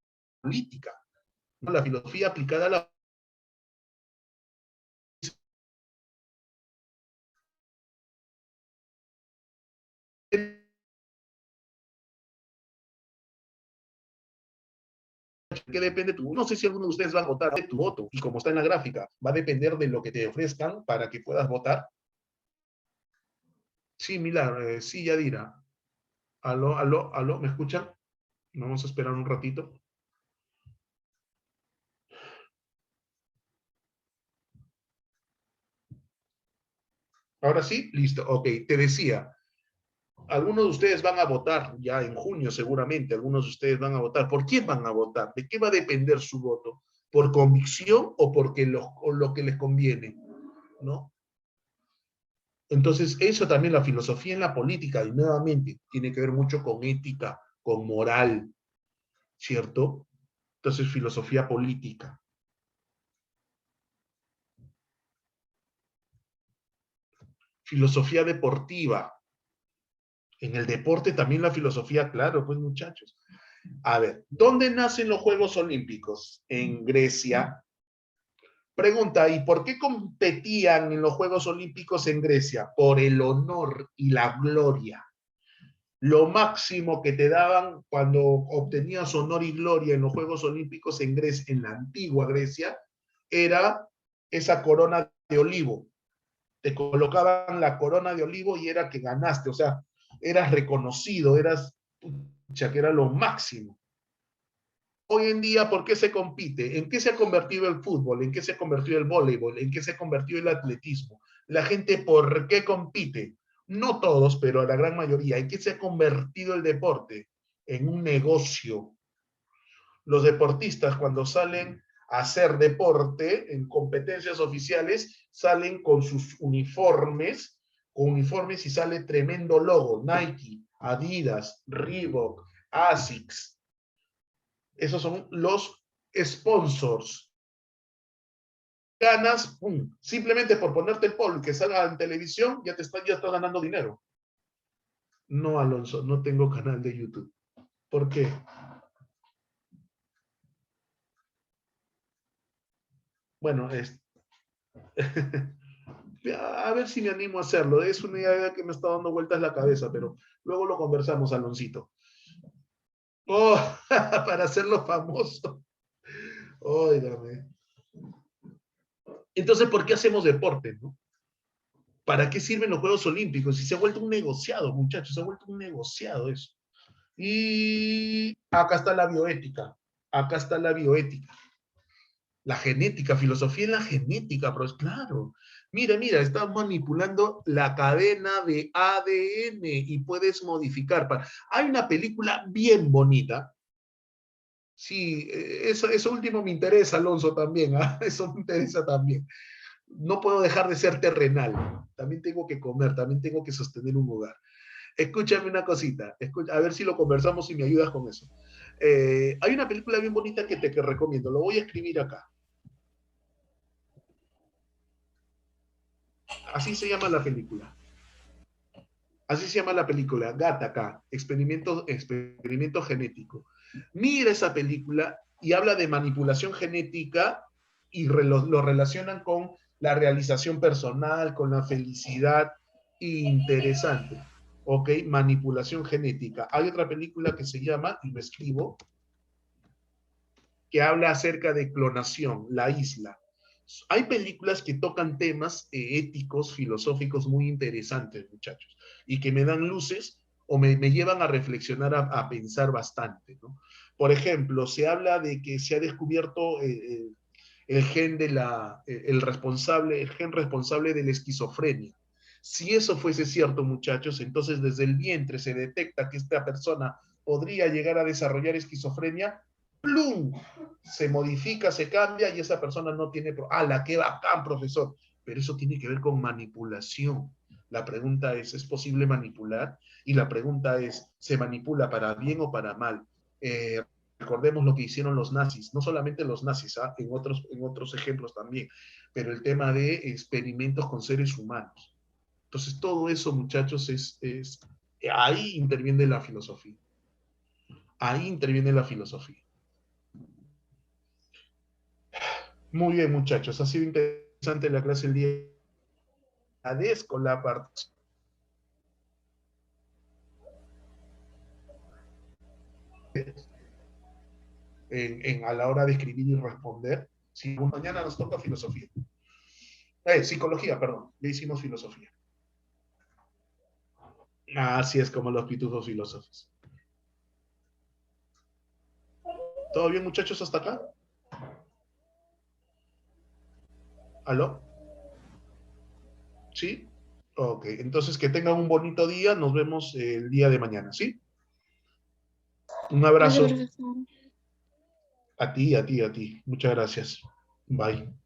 política, ¿no? La filosofía aplicada a la que depende tu, no sé si alguno de ustedes va a votar de tu voto, y como está en la gráfica, va a depender de lo que te ofrezcan para que puedas votar. Sí, Milar, sí, Yadira. Aló, aló, aló, ¿me escuchan? Vamos a esperar un ratito. Ahora sí, listo, ok, te decía, algunos de ustedes van a votar ya en junio seguramente, algunos de ustedes van a votar. ¿Por quién van a votar? ¿De qué va a depender su voto? ¿Por convicción o porque lo que les conviene? ¿No? Entonces, eso también, la filosofía en la política, y nuevamente, tiene que ver mucho con ética, con moral, ¿cierto? Entonces, filosofía política. Filosofía deportiva. En el deporte también la filosofía, claro, pues muchachos. A ver, ¿dónde nacen los Juegos Olímpicos? En Grecia. Pregunta, ¿y por qué competían en los Juegos Olímpicos en Grecia? Por el honor y la gloria. Lo máximo que te daban cuando obtenías honor y gloria en los Juegos Olímpicos en Grecia, en la antigua Grecia, era esa corona de olivo. Te colocaban la corona de olivo y era que ganaste, o sea, eras reconocido, pucha, que era lo máximo. Hoy en día, ¿por qué se compite? ¿En qué se ha convertido el fútbol? ¿En qué se ha convertido el voleibol? ¿En qué se ha convertido el atletismo? La gente, ¿por qué compite? No todos, pero la gran mayoría. ¿En qué se ha convertido el deporte? En un negocio. Los deportistas, cuando salen a hacer deporte en competencias oficiales, salen con sus uniformes, y sale tremendo logo. Nike, Adidas, Reebok, Asics. Esos son los sponsors. Ganas, simplemente por ponerte el polo que salga en televisión, ya estás ganando dinero. No, Alonso, no tengo canal de YouTube. ¿Por qué? Bueno, a ver si me animo a hacerlo. Es una idea que me está dando vueltas la cabeza, pero luego lo conversamos, Aloncito. Oh, para hacerlo famoso. Óigame. Entonces, ¿por qué hacemos deporte, no? ¿Para qué sirven los Juegos Olímpicos? Si se ha vuelto un negociado, muchachos, se ha vuelto un negociado eso. Y acá está la bioética. Acá está la bioética. La genética, filosofía en la genética, pero es claro. Mira, mira, estás manipulando la cadena de ADN y puedes modificar. Hay una película bien bonita. Sí, eso último me interesa, Alonso, también. ¿Ah? Eso me interesa también. No puedo dejar de ser terrenal. También tengo que comer, también tengo que sostener un hogar. Escúchame una cosita, a ver si lo conversamos y me ayudas con eso. Hay una película bien bonita que recomiendo, lo voy a escribir acá. Así se llama la película. Así se llama la película, Gattaca, experimento genético. Mira esa película y habla de manipulación genética y lo relacionan con la realización personal, con la felicidad. Interesante. ¿Ok? Manipulación genética. Hay otra película que se llama, y lo escribo, que habla acerca de clonación, La Isla. Hay películas que tocan temas éticos, filosóficos muy interesantes, muchachos, y que me dan luces o me llevan a reflexionar, pensar bastante, ¿no? Por ejemplo, se habla de que se ha descubierto el gen el gen responsable de la esquizofrenia. Si eso fuese cierto, muchachos, entonces desde el vientre se detecta que esta persona podría llegar a desarrollar esquizofrenia. ¡Plum! Se modifica, se cambia y esa persona no tiene... ¡Hala, qué bacán, profesor! Pero eso tiene que ver con manipulación. La pregunta es posible manipular? Y la pregunta es, ¿se manipula para bien o para mal? Recordemos lo que hicieron los nazis, no solamente los nazis, ¿ah? En otros ejemplos también, pero el tema de experimentos con seres humanos. Entonces, todo eso, muchachos, ahí interviene la filosofía. Ahí interviene la filosofía. Muy bien, muchachos, ha sido interesante la clase el día. Agradezco la parte a la hora de escribir y responder. Si mañana nos toca filosofía. Psicología, perdón. Le hicimos filosofía. Así es como los pitufos filósofos. ¿Todo bien, muchachos, hasta acá? ¿Aló? ¿Sí? Ok, entonces que tengan un bonito día. Nos vemos el día de mañana, ¿sí? Un abrazo. Vale, profesor. A ti, a ti, a ti. Muchas gracias. Bye.